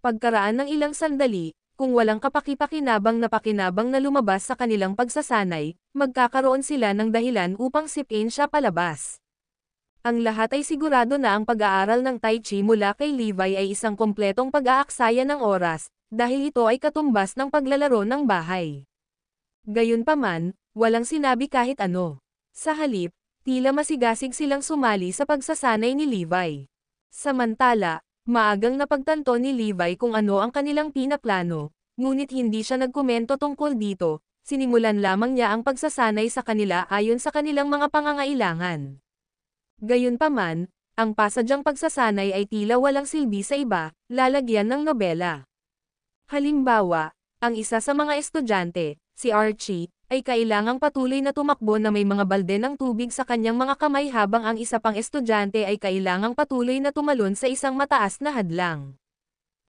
Pagkaraan ng ilang sandali, kung walang kapaki-pakinabang na lumabas sa kanilang pagsasanay, magkakaroon sila ng dahilan upang sipin siya palabas. Ang lahat ay sigurado na ang pag-aaral ng Tai Chi mula kay Levi ay isang kompletong pag-aaksaya ng oras, dahil ito ay katumbas ng paglalaro ng bahay. Gayunpaman, walang sinabi kahit ano. Sa halip, tila masigasig silang sumali sa pagsasanay ni Levi. Samantala, maagang napagtanto ni Levi kung ano ang kanilang pinaplano, ngunit hindi siya nagkomento tungkol dito, sinimulan lamang niya ang pagsasanay sa kanila ayon sa kanilang mga pangangailangan. Gayunpaman, ang pasadyang pagsasanay ay tila walang silbi sa iba, lalagyan ng nobela. Halimbawa, ang isa sa mga estudyante, si Archie, ay kailangang patuloy na tumakbo na may mga balde ng tubig sa kanyang mga kamay habang ang isa pang estudyante ay kailangang patuloy na tumalon sa isang mataas na hadlang.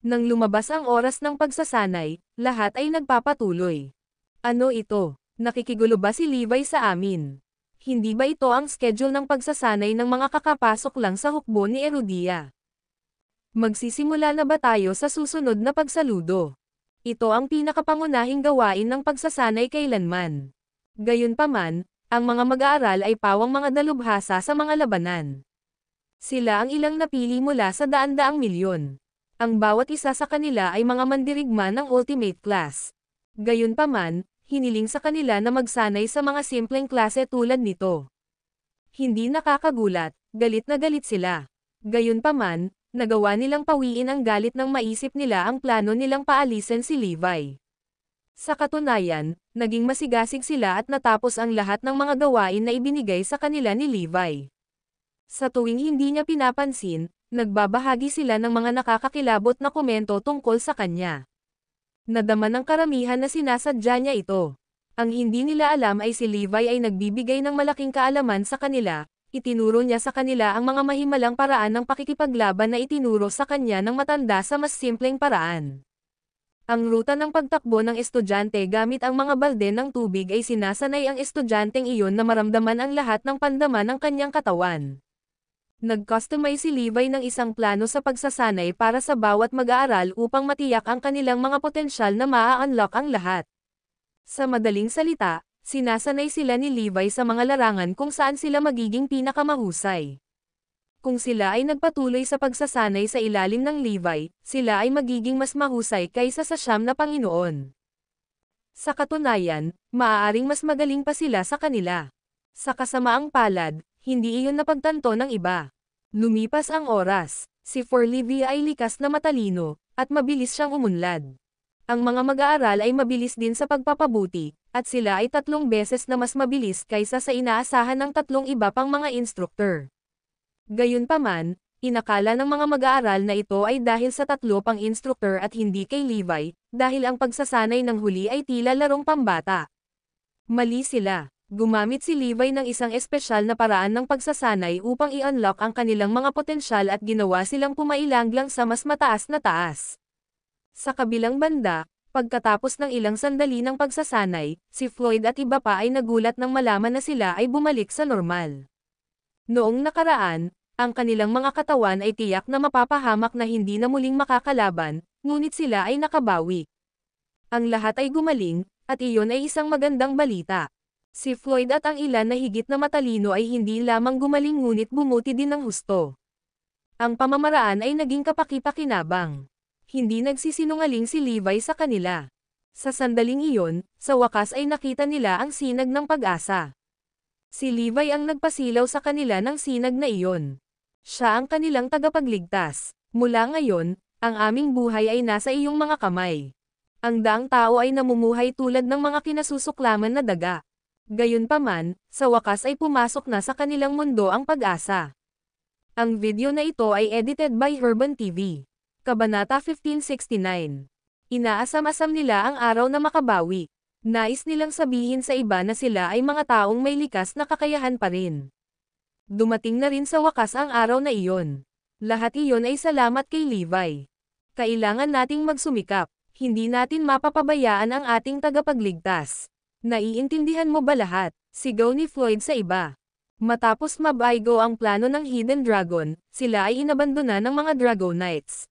Nang lumabas ang oras ng pagsasanay, lahat ay nagpapatuloy. Ano ito? Nakikigulo ba si Levi sa amin? Hindi ba ito ang schedule ng pagsasanay ng mga kakapasok lang sa hukbo ni Erudia? Magsisimula na ba tayo sa susunod na pagsaludo? Ito ang pinakapangunahing gawain ng pagsasanay kailanman. Gayunpaman, ang mga mag-aaral ay pawang mga dalubhasa sa mga labanan. Sila ang ilang napili mula sa daan-daang milyon. Ang bawat isa sa kanila ay mga mandirigma ng ultimate class. Gayunpaman, hiniling sa kanila na magsanay sa mga simpleng klase tulad nito. Hindi nakakagulat, galit na galit sila. Gayunpaman, nagawa nilang pawiin ang galit nang maisip nila ang plano nilang paalisin si Levi. Sa katunayan, naging masigasig sila at natapos ang lahat ng mga gawain na ibinigay sa kanila ni Levi. Sa tuwing hindi niya pinapansin, nagbabahagi sila ng mga nakakakilabot na komento tungkol sa kanya. Nadama ng karamihan na sinasadya niya ito. Ang hindi nila alam ay si Levi ay nagbibigay ng malaking kaalaman sa kanila, itinuro niya sa kanila ang mga mahimalang paraan ng pakikipaglaban na itinuro sa kanya ng matanda sa mas simpleng paraan. Ang ruta ng pagtakbo ng estudyante gamit ang mga balde ng tubig ay sinasanay ang estudyanteng iyon na maramdaman ang lahat ng pandaman ng kanyang katawan. Nag-customize si Levi ng isang plano sa pagsasanay para sa bawat mag-aaral upang matiyak ang kanilang mga potensyal na maa-unlock ang lahat. Sa madaling salita, sinasanay sila ni Levi sa mga larangan kung saan sila magiging pinakamahusay. Kung sila ay nagpatuloy sa pagsasanay sa ilalim ng Levi, sila ay magiging mas mahusay kaysa sa siyam na Panginoon. Sa katunayan, maaaring mas magaling pa sila sa kanila. Sa kasamaang palad, hindi iyon napagtanto ng iba. Lumipas ang oras, si Levi ay likas na matalino, at mabilis siyang umunlad. Ang mga mag-aaral ay mabilis din sa pagpapabuti, at sila ay 3 beses na mas mabilis kaysa sa inaasahan ng 3 iba pang mga instruktor. Gayunpaman, inakala ng mga mag-aaral na ito ay dahil sa 3 pang instruktor at hindi kay Levi, dahil ang pagsasanay ng huli ay tila larong pambata. Mali sila. Gumamit si Levi ng isang espesyal na paraan ng pagsasanay upang i-unlock ang kanilang mga potensyal at ginawa silang pumailanglang sa mas mataas na taas. Sa kabilang banda, pagkatapos ng ilang sandali ng pagsasanay, si Floyd at iba pa ay nagulat nang malaman na sila ay bumalik sa normal. Noong nakaraan, ang kanilang mga katawan ay tiyak na mapapahamak na hindi na muling makakalaban, ngunit sila ay nakabawi. Ang lahat ay gumaling, at iyon ay isang magandang balita. Si Floyd at ang ilan na higit na matalino ay hindi lamang gumaling ngunit bumuti din ng husto. Ang pamamaraan ay naging kapaki-pakinabang. Hindi nagsisinungaling si Levi sa kanila. Sa sandaling iyon, sa wakas ay nakita nila ang sinag ng pag-asa. Si Levi ang nagpasilaw sa kanila ng sinag na iyon. Siya ang kanilang tagapagligtas. Mula ngayon, ang aming buhay ay nasa iyong mga kamay. Ang daang tao ay namumuhay tulad ng mga kinasusuklaman na daga. Gayunpaman, sa wakas ay pumasok na sa kanilang mundo ang pag-asa. Ang video na ito ay edited by Herban TV. Kabanata 1569. Inaasam-asam nila ang araw na makabawi. Nais nilang sabihin sa iba na sila ay mga taong may likas na kakayahan pa rin. Dumating na rin sa wakas ang araw na iyon. Lahat iyon ay salamat kay Levi. Kailangan nating magsumikap. Hindi natin mapapabayaan ang ating tagapagligtas. Naiintindihan mo ba lahat? Sigaw ni Floyd sa iba. Matapos mabaygo ang plano ng Hidden Dragon, sila ay inabandona ng mga Dragonites.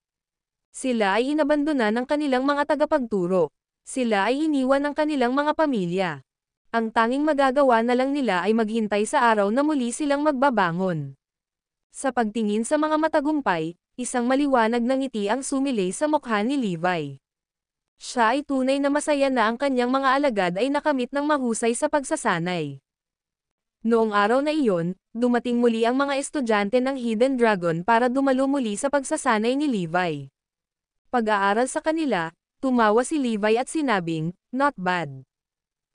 Sila ay inabandona ng kanilang mga tagapagturo. Sila ay iniwan ng kanilang mga pamilya. Ang tanging magagawa na lang nila ay maghintay sa araw na muli silang magbabangon. Sa pagtingin sa mga matagumpay, isang maliwanag na ngiti ang sumilay sa mukha ni Levi. Siya ay tunay na masaya na ang kanyang mga alagad ay nakamit ng mahusay sa pagsasanay. Noong araw na iyon, dumating muli ang mga estudyante ng Hidden Dragon para dumalo muli sa pagsasanay ni Levi. Pag-aaral sa kanila, Tumawa si Levi at sinabing, "Not bad."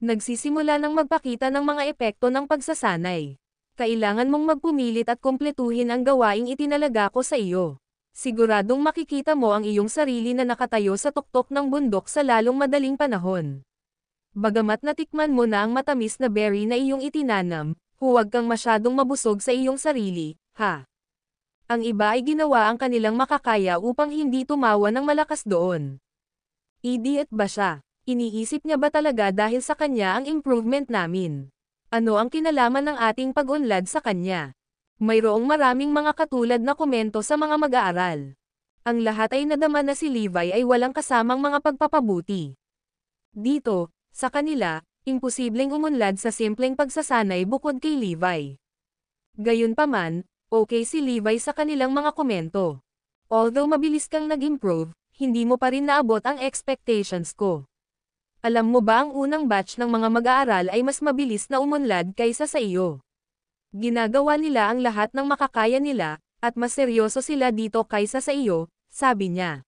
Nagsisimula ng magpakita ng mga epekto ng pagsasanay. Kailangan mong magpumilit at kumpletuhin ang gawaing itinalaga ko sa iyo. Siguradong makikita mo ang iyong sarili na nakatayo sa tuktok ng bundok sa lalong madaling panahon. Bagamat natikman mo na ang matamis na berry na iyong itinanam, huwag kang masyadong mabusog sa iyong sarili, ha? Ang iba ay ginawa ang kanilang makakaya upang hindi tumawa ng malakas doon. Idiot ba siya? Iniisip niya ba talaga dahil sa kanya ang improvement namin? Ano ang kinalaman ng ating pag-unlad sa kanya? Mayroong maraming mga katulad na komento sa mga mag-aaral. Ang lahat ay nadama na si Levi ay walang kasamang mga pagpapabuti. Dito, sa kanila, imposibleng umunlad sa simpleng pagsasanay bukod kay Levi. Gayunpaman, okay si Levi sa kanilang mga komento. Although mabilis kang nag-improve, hindi mo pa rin naabot ang expectations ko. Alam mo ba ang unang batch ng mga mag-aaral ay mas mabilis na umunlad kaysa sa iyo? Ginagawa nila ang lahat ng makakaya nila, at mas seryoso sila dito kaysa sa iyo, sabi niya.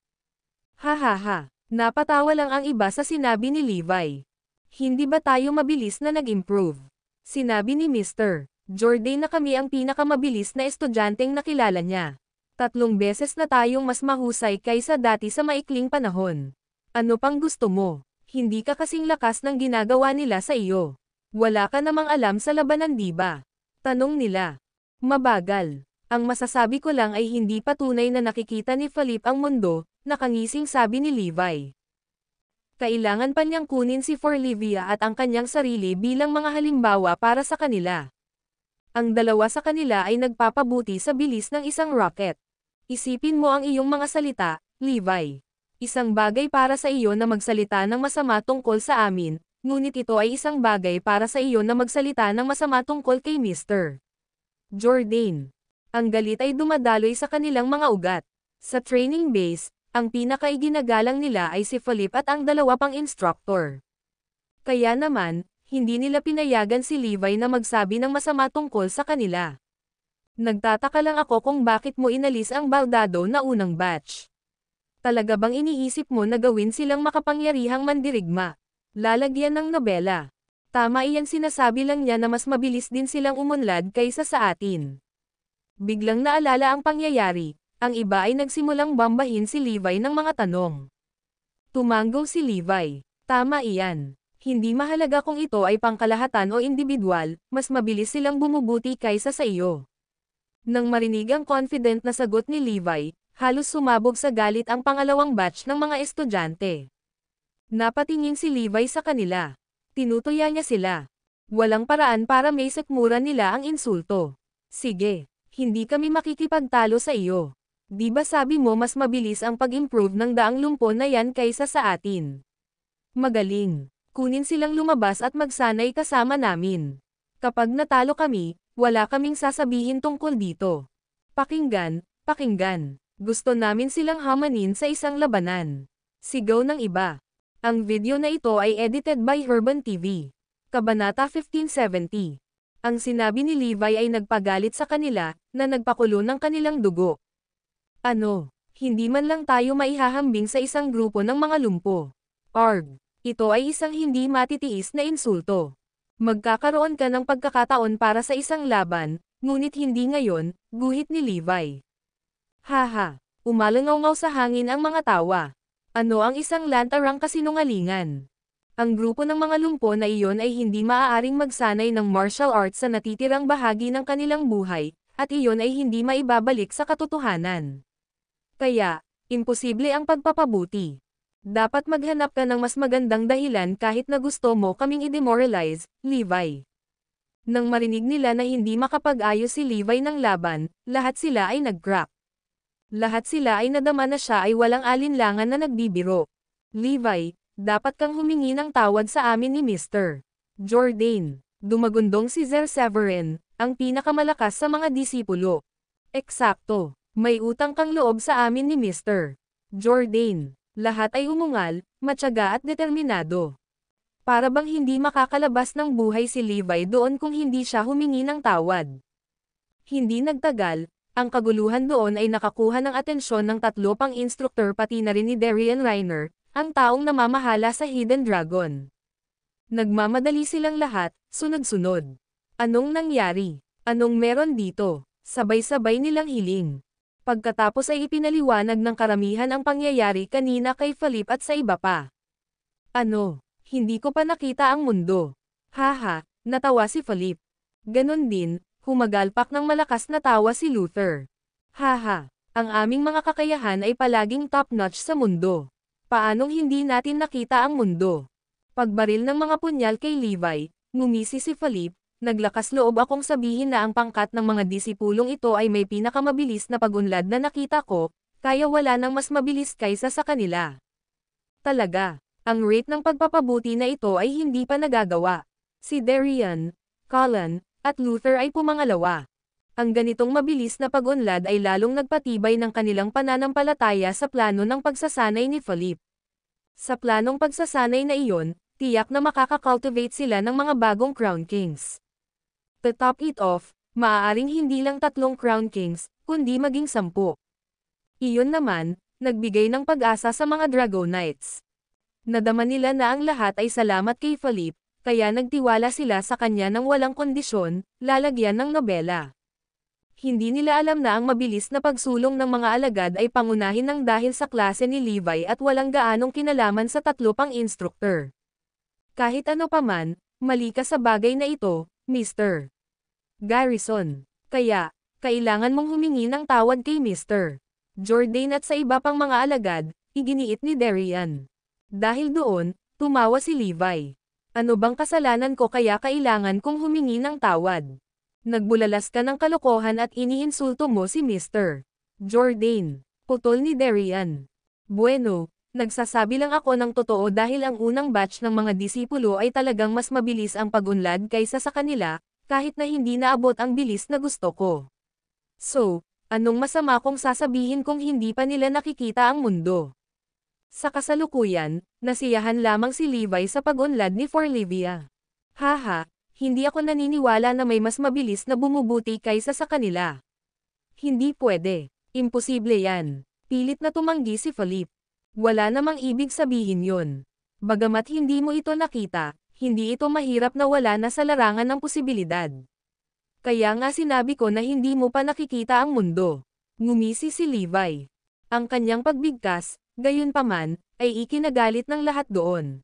Hahaha, napatawa lang ang iba sa sinabi ni Levi. Hindi ba tayo mabilis na nag-improve? Sinabi ni Mr. Jordan na kami ang pinakamabilis na estudyanteng nakilala niya. 3 beses na tayong mas mahusay kaysa dati sa maikling panahon. Ano pang gusto mo? Hindi ka kasing lakas ng ginagawa nila sa iyo. Wala ka namang alam sa labanan, di ba? Tanong nila. Mabagal. Ang masasabi ko lang ay hindi patunay na nakikita ni Philip ang mundo, nakangising sabi ni Levi. Kailangan pa niyang kunin si Forlivia at ang kanyang sarili bilang mga halimbawa para sa kanila. Ang dalawa sa kanila ay nagpapabuti sa bilis ng isang rocket. Isipin mo ang iyong mga salita, Levi. Isang bagay para sa iyo na magsalita ng masama tungkol sa amin, ngunit ito ay isang bagay para sa iyo na magsalita ng masama tungkol kay Mr. Jordan. Ang galit ay dumadaloy sa kanilang mga ugat. Sa training base, ang pinakaiginagalang nila ay si Philip at ang 2 pang instructor. Kaya naman, hindi nila pinayagan si Levi na magsabi ng masama tungkol sa kanila. Nagtataka lang ako kung bakit mo inalis ang baldado na unang batch. Talaga bang iniisip mo na gawin silang makapangyarihang mandirigma? Lalagyan ng nobela. Tama, iyan, sinasabi lang niya na mas mabilis din silang umunlad kaysa sa atin. Biglang naalala ang pangyayari, ang iba ay nagsimulang bambahin si Levi ng mga tanong. Tumanggo si Levi. Tama iyan. Hindi mahalaga kung ito ay pangkalahatan o individual, mas mabilis silang bumubuti kaysa sa iyo. Nang marinig ang confident na sagot ni Levi, halos sumabog sa galit ang pangalawang batch ng mga estudyante. Napatingin si Levi sa kanila. Tinutuya niya sila. Walang paraan para may sikmuran nila ang insulto. Sige, hindi kami makikipagtalo sa iyo. Di ba sabi mo mas mabilis ang pag-improve ng daang lumpo na yan kaysa sa atin? Magaling. Kunin silang lumabas at magsanay kasama namin. Kapag natalo kami, wala kaming sasabihin tungkol dito. Pakinggan, pakinggan. Gusto namin silang hamanin sa isang labanan. Sigaw ng iba. Ang video na ito ay edited by Urban TV. Kabanata 1570. Ang sinabi ni Levi ay nagpagalit sa kanila, na nagpakulo ng kanilang dugo. Ano? Hindi man lang tayo maihahambing sa isang grupo ng mga lumpo. Arg! Ito ay isang hindi matitiis na insulto. Magkakaroon ka ng pagkakataon para sa isang laban, ngunit hindi ngayon, guhit ni Levi. Haha! Umalangaw-ngaw sa hangin ang mga tawa. Ano ang isang lantarang kasinungalingan? Ang grupo ng mga lumpo na iyon ay hindi maaaring magsanay ng martial arts sa natitirang bahagi ng kanilang buhay, at iyon ay hindi maibabalik sa katotohanan. Kaya, imposible ang pagpapabuti. Dapat maghanap ka ng mas magandang dahilan kahit na gusto mo kaming i-demoralize, Levi. Nang marinig nila na hindi makapag-ayos si Levi ng laban, lahat sila ay nag-crack. Lahat sila ay nadama na siya ay walang alinlangan na nagbibiro. Levi, dapat kang humingi ng tawad sa amin ni Mr. Jordan. Dumagundong si Sir Severin, ang pinakamalakas sa mga disipulo. Eksakto, may utang kang loob sa amin ni Mr. Jordan. Lahat ay umungal, matyaga at determinado. Para bang hindi makakalabas ng buhay si Levi doon kung hindi siya humingi ng tawad. Hindi nagtagal, ang kaguluhan doon ay nakakuha ng atensyon ng 3 pang instruktor pati na rin ni Darian Reiner, ang taong namamahala sa Hidden Dragon. Nagmamadali silang lahat, sunod-sunod. Anong nangyari? Anong meron dito? Sabay-sabay nilang hiling. Pagkatapos ay ipinaliwanag ng karamihan ang pangyayari kanina kay Philip at sa iba pa. Ano? Hindi ko pa nakita ang mundo. Haha, natawa si Philip. Ganon din, humagalpak ng malakas na tawa si Luther. Haha, ang aming mga kakayahan ay palaging top-notch sa mundo. Paanong hindi natin nakita ang mundo? Pagbaril ng mga punyal kay Levi, ngumisi si Philip, naglakas loob akong sabihin na ang pangkat ng mga disipulong ito ay may pinakamabilis na pag-unlad na nakita ko, kaya wala nang mas mabilis kaysa sa kanila. Talaga, ang rate ng pagpapabuti na ito ay hindi pa nagagawa. Si Darian, Colin, at Luther ay pumangalawa. Ang ganitong mabilis na pag-unlad ay lalong nagpatibay ng kanilang pananampalataya sa plano ng pagsasanay ni Philip. Sa planong pagsasanay na iyon, tiyak na makakakultivate sila ng mga bagong Crown Kings. To top it off, maaaring hindi lang 3 Crown Kings, kundi maging 10. Iyon naman, nagbigay ng pag-asa sa mga Dragonites. Nadama nila na ang lahat ay salamat kay Philip, kaya nagtiwala sila sa kanya ng walang kondisyon, lalagyan ng nobela. Hindi nila alam na ang mabilis na pagsulong ng mga alagad ay pangunahin ng dahil sa klase ni Levi at walang gaanong kinalaman sa 3 pang instructor. Kahit ano paman, mali ka sa bagay na ito, Mr. Garrison. Kaya, kailangan mong humingi ng tawad kay Mr. Jourdain at sa iba pang mga alagad, iginiit ni Darian. Dahil doon, tumawa si Levi. Ano bang kasalanan ko kaya kailangan kong humingi ng tawad? Nagbulalas ka ng kalokohan at iniinsulto mo si Mr. Jourdain. Putol ni Darian. Bueno, nagsasabi lang ako ng totoo dahil ang unang batch ng mga disipulo ay talagang mas mabilis ang pag-unlad kaysa sa kanila, kahit na hindi naabot ang bilis na gusto ko. So, anong masama kung sasabihin kung hindi pa nila nakikita ang mundo? Sa kasalukuyan, nasiyahan lamang si Levi sa pag-unlad ni Forlivia. Haha, hindi ako naniniwala na may mas mabilis na bumubuti kaysa sa kanila. Hindi pwede. Imposible yan. Pilit na tumanggi si Philip. Wala namang ibig sabihin yun. Bagamat hindi mo ito nakita, hindi ito mahirap na wala na sa larangan ng posibilidad. Kaya nga sinabi ko na hindi mo pa nakikita ang mundo. Ngumisi si Levi. Ang kanyang pagbigkas, gayunpaman, ay ikinagalit ng lahat doon.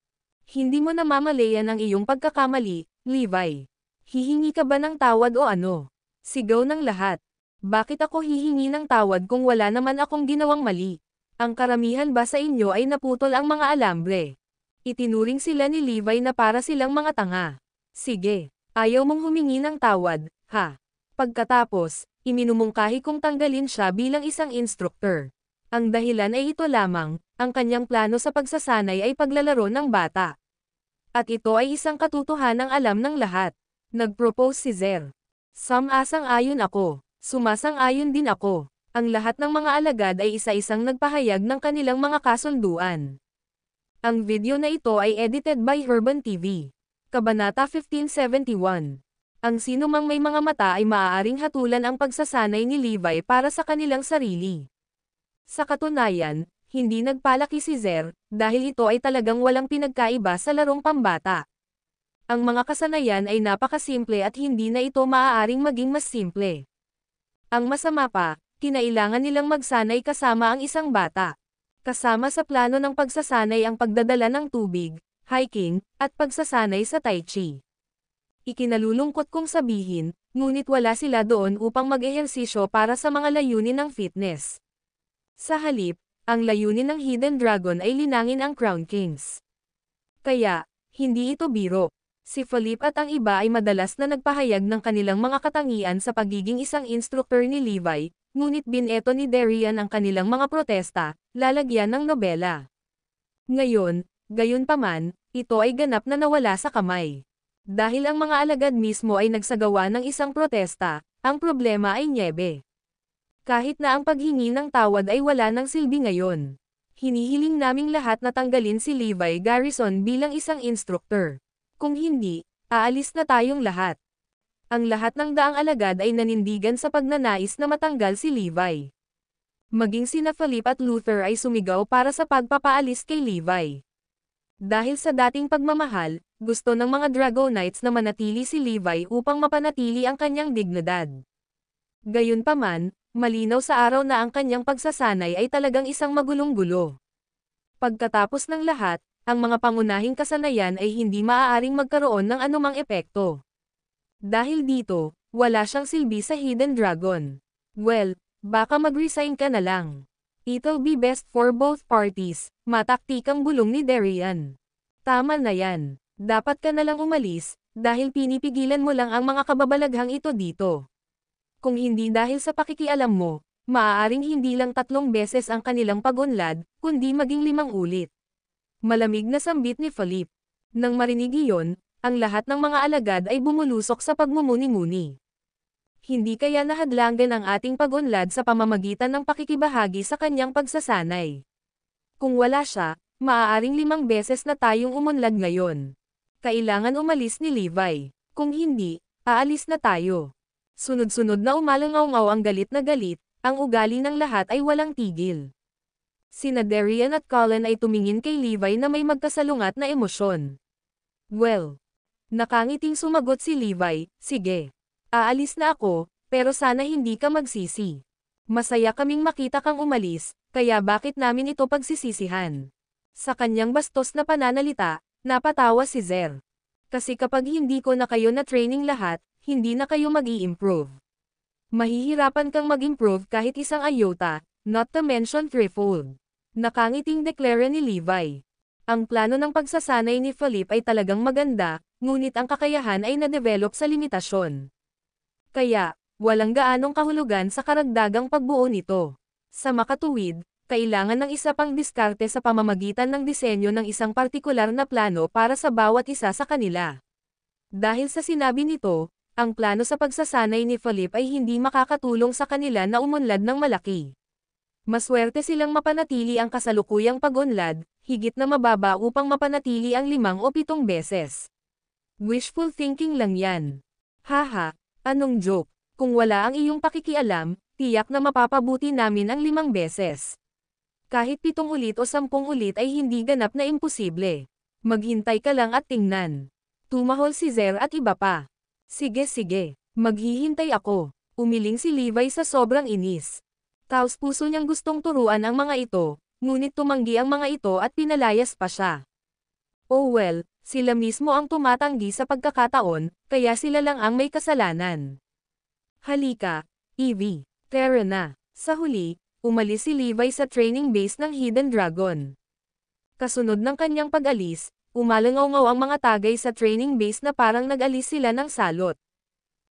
Hindi mo namamalayan ang iyong pagkakamali, Levi. Hihingi ka ba ng tawad o ano? Sigaw ng lahat. Bakit ako hihingi ng tawad kung wala naman akong ginawang mali? Ang karamihan ba sa inyo ay naputol ang mga alambre? Itinuring sila ni Levi na para silang mga tanga. Sige, ayaw mong humingi ng tawad, ha? Pagkatapos, iminumungkahi kong tanggalin siya bilang isang instructor. Ang dahilan ay ito lamang, ang kanyang plano sa pagsasanay ay paglalaro ng bata. At ito ay isang katotohanang alam ng lahat. Nag-propose si Zer. Sumasang-ayon ako. Sumasang-ayon din ako. Ang lahat ng mga alagad ay isa-isang nagpahayag ng kanilang mga kasunduan. Ang video na ito ay edited by Herban TV. Kabanata 1571. Ang sinumang may mga mata ay maaaring hatulan ang pagsasanay ni Levi para sa kanilang sarili. Sa katunayan, hindi nagpalaki si Zer, dahil ito ay talagang walang pinagkaiba sa larong pambata. Ang mga kasanayan ay napakasimple at hindi na ito maaaring maging mas simple. Ang masama pa, kinailangan nilang magsanay kasama ang isang bata. Kasama sa plano ng pagsasanay ang pagdadala ng tubig, hiking, at pagsasanay sa Tai Chi. Ikinalulungkot kong sabihin, ngunit wala sila doon upang mag-ehersisyo para sa mga layunin ng fitness. Sa halip, ang layunin ng Hidden Dragon ay linangin ang Crown Kings. Kaya, hindi ito biro. Si Philip at ang iba ay madalas na nagpahayag ng kanilang mga katangian sa pagiging isang instructor ni Levi, ngunit bineto ni Darian ang kanilang mga protesta, lalagyan ng nobela. Ngayon, gayunpaman, ito ay ganap na nawala sa kamay. Dahil ang mga alagad mismo ay nagsagawa ng isang protesta, ang problema ay nyebe. Kahit na ang paghingi ng tawad ay wala ng silbi ngayon. Hinihiling naming lahat na tanggalin si Levi Garrison bilang isang instructor. Kung hindi, aalis na tayong lahat. Ang lahat ng daang alagad ay nanindigan sa pagnanais na matanggal si Levi. Maging sina Philip at Luther ay sumigaw para sa pagpapaalis kay Levi. Dahil sa dating pagmamahal, gusto ng mga Dragonites na manatili si Levi upang mapanatili ang kanyang dignidad. Gayunpaman, malinaw sa araw na ang kanyang pagsasanay ay talagang isang magulong-gulo. Pagkatapos ng lahat, ang mga pangunahing kasanayan ay hindi maaaring magkaroon ng anumang epekto. Dahil dito, wala siyang silbi sa Hidden Dragon. Well, baka mag-resign ka na lang. It'll be best for both parties, mataktikang bulong ni Darian. Tama na yan. Dapat ka na lang umalis, dahil pinipigilan mo lang ang mga kababalaghang ito dito. Kung hindi dahil sa pakikialam mo, maaaring hindi lang 3 beses ang kanilang pag-unlad, kundi maging 5 ulit. Malamig na sambit ni Philip. Nang marinig iyon, ang lahat ng mga alagad ay bumulusok sa pagmumuni-muni. Hindi kaya nahadlangan ang ating pag-unlad sa pamamagitan ng pakikibahagi sa kanyang pagsasanay. Kung wala siya, maaaring 5 beses na tayong umunlad ngayon. Kailangan umalis ni Levi. Kung hindi, aalis na tayo. Sunod-sunod na umalangaw-ngaw ang galit na galit, ang ugali ng lahat ay walang tigil. Sina Darian at Colin ay tumingin kay Levi na may magkasalungat na emosyon. Well, nakangiting sumagot si Levi, sige. Aalis na ako, pero sana hindi ka magsisi. Masaya kaming makita kang umalis, kaya bakit namin ito pagsisisihan? Sa kanyang bastos na pananalita, napatawa si Zer. Kasi kapag hindi ko na kayo na training lahat, hindi na kayo mag-i-improve. Mahihirapan kang mag-improve kahit isang iota, not to mention threefold. Nakangiting deklara ni Levi. Ang plano ng pagsasanay ni Philip ay talagang maganda, ngunit ang kakayahan ay na-develop sa limitasyon. Kaya, walang gaanong kahulugan sa karagdagang pagbuo nito. Sa makatuwid, kailangan ng isa pang diskarte sa pamamagitan ng disenyo ng isang partikular na plano para sa bawat isa sa kanila. Dahil sa sinabi nito, ang plano sa pagsasanay ni Philip ay hindi makakatulong sa kanila na umunlad ng malaki. Maswerte silang mapanatili ang kasalukuyang pag-unlad, higit na mababa upang mapanatili ang 5 o 7 beses. Wishful thinking lang yan. Haha, anong joke? Kung wala ang iyong pakikialam, tiyak na mapapabuti namin ang 5 beses. Kahit 7 ulit o 10 ulit ay hindi ganap na imposible. Maghintay ka lang at tingnan. Tumahol si Zer at iba pa. Sige, maghihintay ako. Umiling si Levi sa sobrang inis. Taos puso niyang gustong turuan ang mga ito, ngunit tumanggi ang mga ito at pinalayas pa siya. Oh well, sila mismo ang tumatanggi sa pagkakataon, kaya sila lang ang may kasalanan. Halika, Evie, tara na. Sa huli, umalis si Levi sa training base ng Hidden Dragon. Kasunod ng kanyang pag-alis, umalangaw-ngaw ang mga tagay sa training base na parang nag-alis sila ng salot.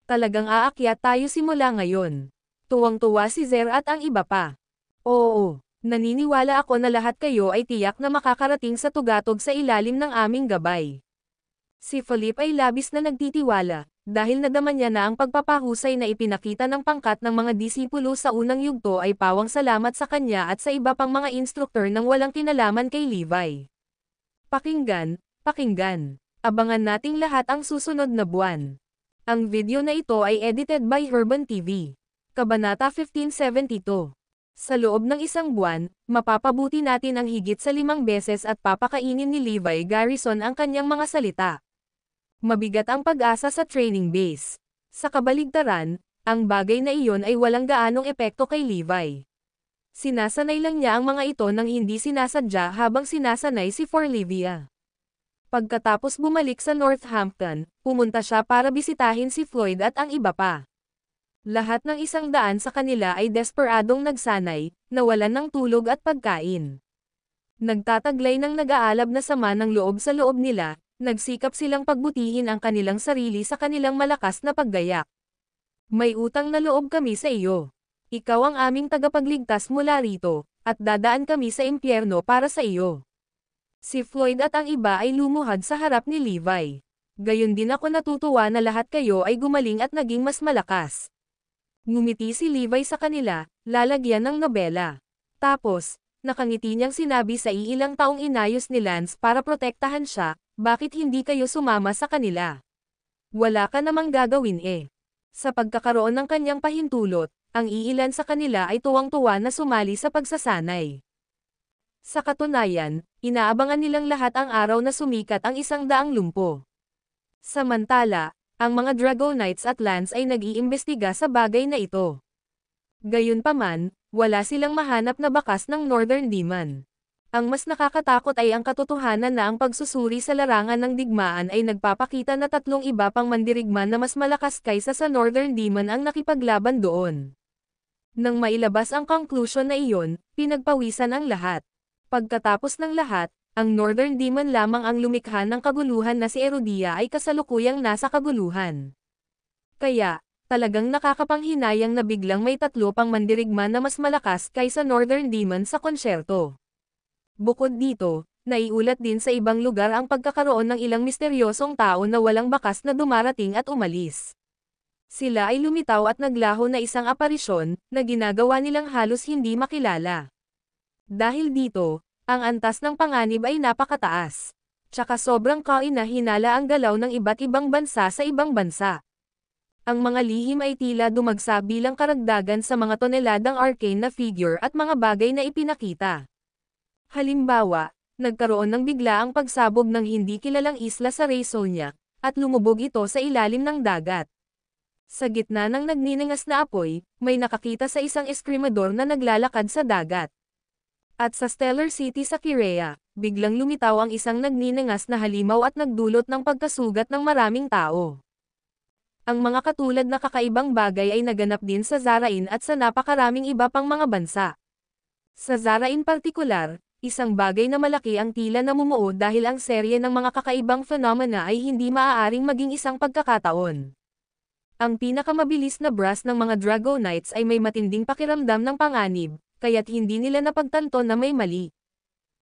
Talagang aakyat tayo simula ngayon. Tuwang-tuwa si Zer at ang iba pa. Oo, naniniwala ako na lahat kayo ay tiyak na makakarating sa tugatog sa ilalim ng aming gabay. Si Philip ay labis na nagtitiwala, dahil nadama niya na ang pagpapahusay na ipinakita ng pangkat ng mga disipulo sa unang yugto ay pawang salamat sa kanya at sa iba pang mga instruktor nang walang kinalaman kay Levi. Pakinggan, abangan nating lahat ang susunod na buwan. Ang video na ito ay edited by Herban TV. Kabanata 1572. Sa loob ng isang buwan, mapapabuti natin ang higit sa 5 beses at papakainin ni Levi Garrison ang kanyang mga salita. Mabigat ang pag-asa sa training base. Sa kabaligtaran, ang bagay na iyon ay walang gaanong epekto kay Levi. Sinasanay lang niya ang mga ito nang hindi sinasadya habang sinasanay si Forlivia. Pagkatapos bumalik sa Northampton, pumunta siya para bisitahin si Floyd at ang iba pa. Lahat ng 100 sa kanila ay desperadong nagsanay, nawalan ng tulog at pagkain. Nagtataglay ng nag-aalab na sama ng loob sa loob nila, nagsikap silang pagbutihin ang kanilang sarili sa kanilang malakas na paggayak. May utang na loob kami sa iyo. Ikaw ang aming tagapagligtas mula rito, at dadaan kami sa impyerno para sa iyo. Si Floyd at ang iba ay lumuhad sa harap ni Levi. Gayon din ako natutuwa na lahat kayo ay gumaling at naging mas malakas. Ngumiti si Levi sa kanila, lalagyan ng nobela. Tapos, nakangiti niyang sinabi sa iilang taong inayos ni Lance para protektahan siya, bakit hindi kayo sumama sa kanila? Wala ka namang gagawin eh. Sa pagkakaroon ng kanyang pahintulot, Ang iilan sa kanila ay tuwang-tuwa na sumali sa pagsasanay. Sa katunayan, inaabangan nilang lahat ang araw na sumikat ang 100 lumpo. Samantala, ang mga Dragonites at Lance ay nag-iimbestiga sa bagay na ito. Gayunpaman, wala silang mahanap na bakas ng Northern Demon. Ang mas nakakatakot ay ang katotohanan na ang pagsusuri sa larangan ng digmaan ay nagpapakita na 3 iba pang mandirigma na mas malakas kaysa sa Northern Demon ang nakipaglaban doon. Nang mailabas ang conclusion na iyon, pinagpawisan ang lahat. Pagkatapos ng lahat, ang Northern Demon lamang ang lumikha ng kaguluhan na si Erudia ay kasalukuyang nasa kaguluhan. Kaya, talagang nakakapanghinayang na biglang may 3 pang mandirigma na mas malakas kaysa Northern Demon sa konsyerto. Bukod dito, naiulat din sa ibang lugar ang pagkakaroon ng ilang misteryosong tao na walang bakas na dumarating at umalis. Sila ay lumitaw at naglaho na isang aparisyon na ginagawa nilang halos hindi makilala. Dahil dito, ang antas ng panganib ay napakataas. Tsaka sobrang kainahinala ang galaw ng iba't ibang bansa sa ibang bansa. Ang mga lihim ay tila dumagsa bilang karagdagan sa mga toneladang arcane na figure at mga bagay na ipinakita. Halimbawa, nagkaroon ng biglaang pagsabog ng hindi kilalang isla sa Raysonia, at lumubog ito sa ilalim ng dagat. Sa gitna ng nagniningas na apoy, may nakakita sa isang eskrimador na naglalakad sa dagat. At sa Stellar City sa Kirea, biglang lumitaw ang isang nagniningas na halimaw at nagdulot ng pagkasugat ng maraming tao. Ang mga katulad na kakaibang bagay ay naganap din sa Zarain at sa napakaraming iba pang mga bansa. Sa Zarain partikular, isang bagay na malaki ang tila namumuo dahil ang serye ng mga kakaibang phenomena ay hindi maaaring maging isang pagkakataon. Ang pinakamabilis na brass ng mga Dragonites ay may matinding pakiramdam ng panganib, kaya't hindi nila napagtanto na may mali.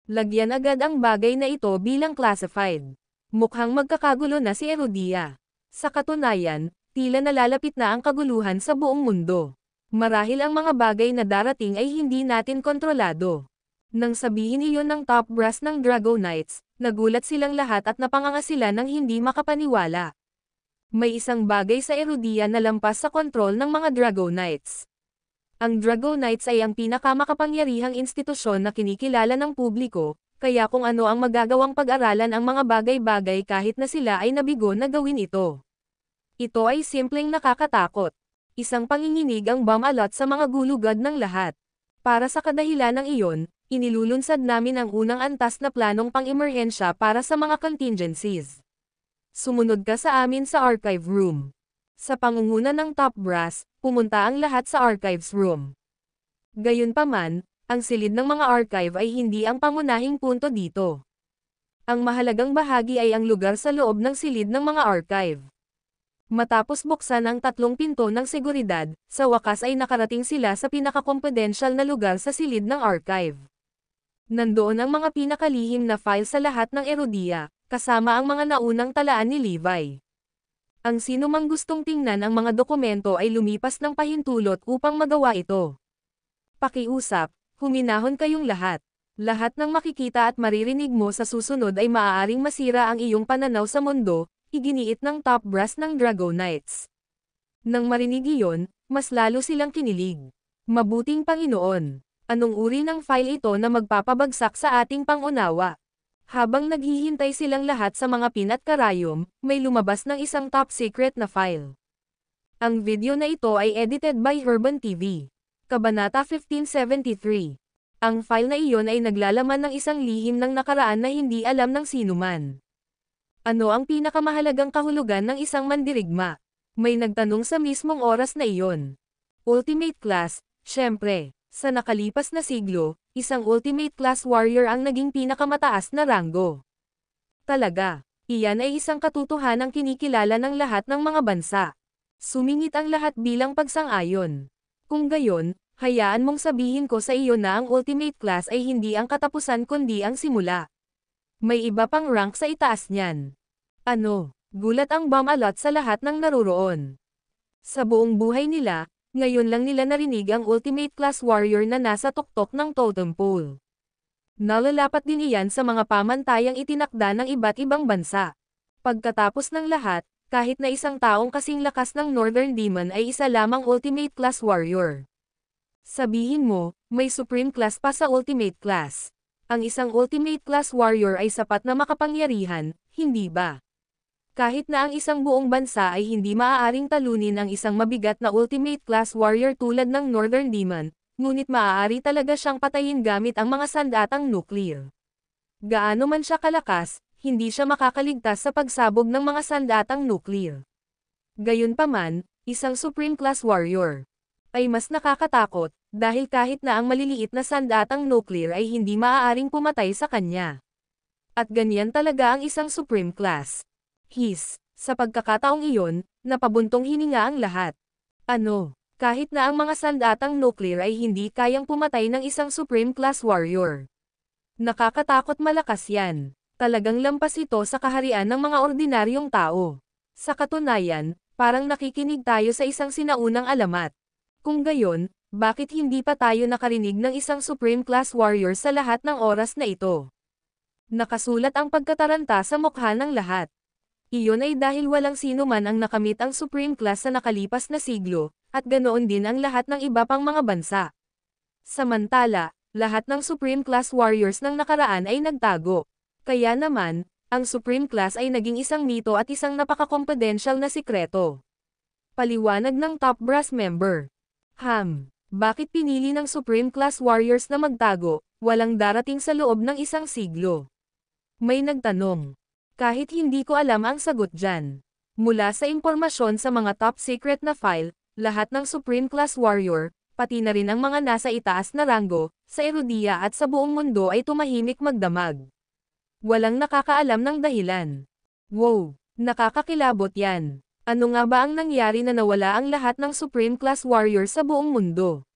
Lagyan agad ang bagay na ito bilang classified. Mukhang magkakagulo na si Erudia. Sa katunayan, tila nalalapit na ang kaguluhan sa buong mundo. Marahil ang mga bagay na darating ay hindi natin kontrolado. Nang sabihin iyon ng top brass ng Dragonites, nagulat silang lahat at napanganga sila ng hindi makapaniwala. May isang bagay sa Erudia na lampas sa kontrol ng mga Dragonites. Ang Dragonites ay ang pinakamakapangyarihang institusyon na kinikilala ng publiko, kaya kung ano ang magagawang pag-aralan ang mga bagay-bagay kahit na sila ay nabigo na gawin ito. Ito ay simpleng nakakatakot. Isang panginginig ang bomb-alot sa mga gulugad ng lahat. Para sa kadahilanang iyon, inilulunsad namin ang unang antas na planong pang-emerhensya para sa mga contingencies. Sumunod ka sa amin sa archive room. Sa pangunguna ng top brass, pumunta ang lahat sa archives room. Gayunpaman, ang silid ng mga archive ay hindi ang pangunahing punto dito. Ang mahalagang bahagi ay ang lugar sa loob ng silid ng mga archive. Matapos buksan ang 3 pinto ng seguridad, sa wakas ay nakarating sila sa pinaka-confidential na lugar sa silid ng archive. Nandoon ang mga pinakalihim na file sa lahat ng Erudia, kasama ang mga naunang talaan ni Levi. Ang sinumang gustong tingnan ang mga dokumento ay lumipas ng pahintulot upang magawa ito. Pakiusap, huminahon kayong lahat. Lahat ng makikita at maririnig mo sa susunod ay maaaring masira ang iyong pananaw sa mundo, iginiit ng top brass ng Dragonites. Nang marinig iyon, mas lalo silang kinilig. Mabuting Panginoon, anong uri ng file ito na magpapabagsak sa ating pangunawa? Habang naghihintay silang lahat sa mga pin at karayom, may lumabas ng isang top secret na file. Ang video na ito ay edited by Urban TV. Kabanata 1573. Ang file na iyon ay naglalaman ng isang lihim ng nakaraan na hindi alam ng sinuman. Ano ang pinakamahalagang kahulugan ng isang mandirigma? May nagtanong sa mismong oras na iyon. Ultimate class, syempre. Sa nakalipas na siglo, isang Ultimate Class Warrior ang naging pinakamataas na ranggo. Talaga, iyan ay isang katotohanang kinikilala ng lahat ng mga bansa. Sumingit ang lahat bilang pagsang-ayon. Kung gayon, hayaan mong sabihin ko sa iyo na ang Ultimate Class ay hindi ang katapusan kundi ang simula. May iba pang rank sa itaas niyan. Ano? Gulat ang bomb-alot sa lahat ng naruroon. Sa buong buhay nila, ngayon lang nila narinig ang Ultimate Class Warrior na nasa tuktok ng totem pole. Nalalapat din iyan sa mga pamantayang itinakda ng iba't ibang bansa. Pagkatapos ng lahat, kahit na isang taong kasing lakas ng Northern Demon ay isa lamang Ultimate Class Warrior. Sabihin mo, may Supreme Class pa sa Ultimate Class. Ang isang Ultimate Class Warrior ay sapat na makapangyarihan, hindi ba? Kahit na ang isang buong bansa ay hindi maaaring talunin ang isang mabigat na Ultimate Class Warrior tulad ng Northern Demon, ngunit maaari talaga siyang patayin gamit ang mga sandatang nuclear. Gaano man siya kalakas, hindi siya makakaligtas sa pagsabog ng mga sandatang nuclear. Gayunpaman, isang Supreme Class Warrior ay mas nakakatakot, dahil kahit na ang maliliit na sandatang nuclear ay hindi maaaring pumatay sa kanya. At ganyan talaga ang isang Supreme Class. Sa pagkakataong iyon, napabuntong hininga ang lahat. Ano? Kahit na ang mga sandatang nuclear ay hindi kayang pumatay ng isang Supreme Class Warrior. Nakakatakot malakas yan. Talagang lampas ito sa kaharian ng mga ordinaryong tao. Sa katunayan, parang nakikinig tayo sa isang sinaunang alamat. Kung gayon, bakit hindi pa tayo nakarinig ng isang Supreme Class Warrior sa lahat ng oras na ito? Nakasulat ang pagkataranta sa mukha ng lahat. Iyon ay dahil walang sino man ang nakamit ang Supreme Class sa nakalipas na siglo, at ganoon din ang lahat ng iba pang mga bansa. Samantala, lahat ng Supreme Class Warriors ng nakaraan ay nagtago. Kaya naman, ang Supreme Class ay naging isang mito at isang napaka-confidential na sikreto. Paliwanag ng top brass member. Bakit pinili ng Supreme Class Warriors na magtago, walang darating sa loob ng isang siglo? May nagtanong. Kahit hindi ko alam ang sagot dyan. Mula sa impormasyon sa mga top secret na file, lahat ng Supreme Class Warrior, pati na rin ang mga nasa itaas na ranggo, sa Erudia at sa buong mundo ay tumahimik magdamag. Walang nakakaalam ng dahilan. Wow, nakakakilabot yan. Ano nga ba ang nangyari na nawala ang lahat ng Supreme Class Warrior sa buong mundo?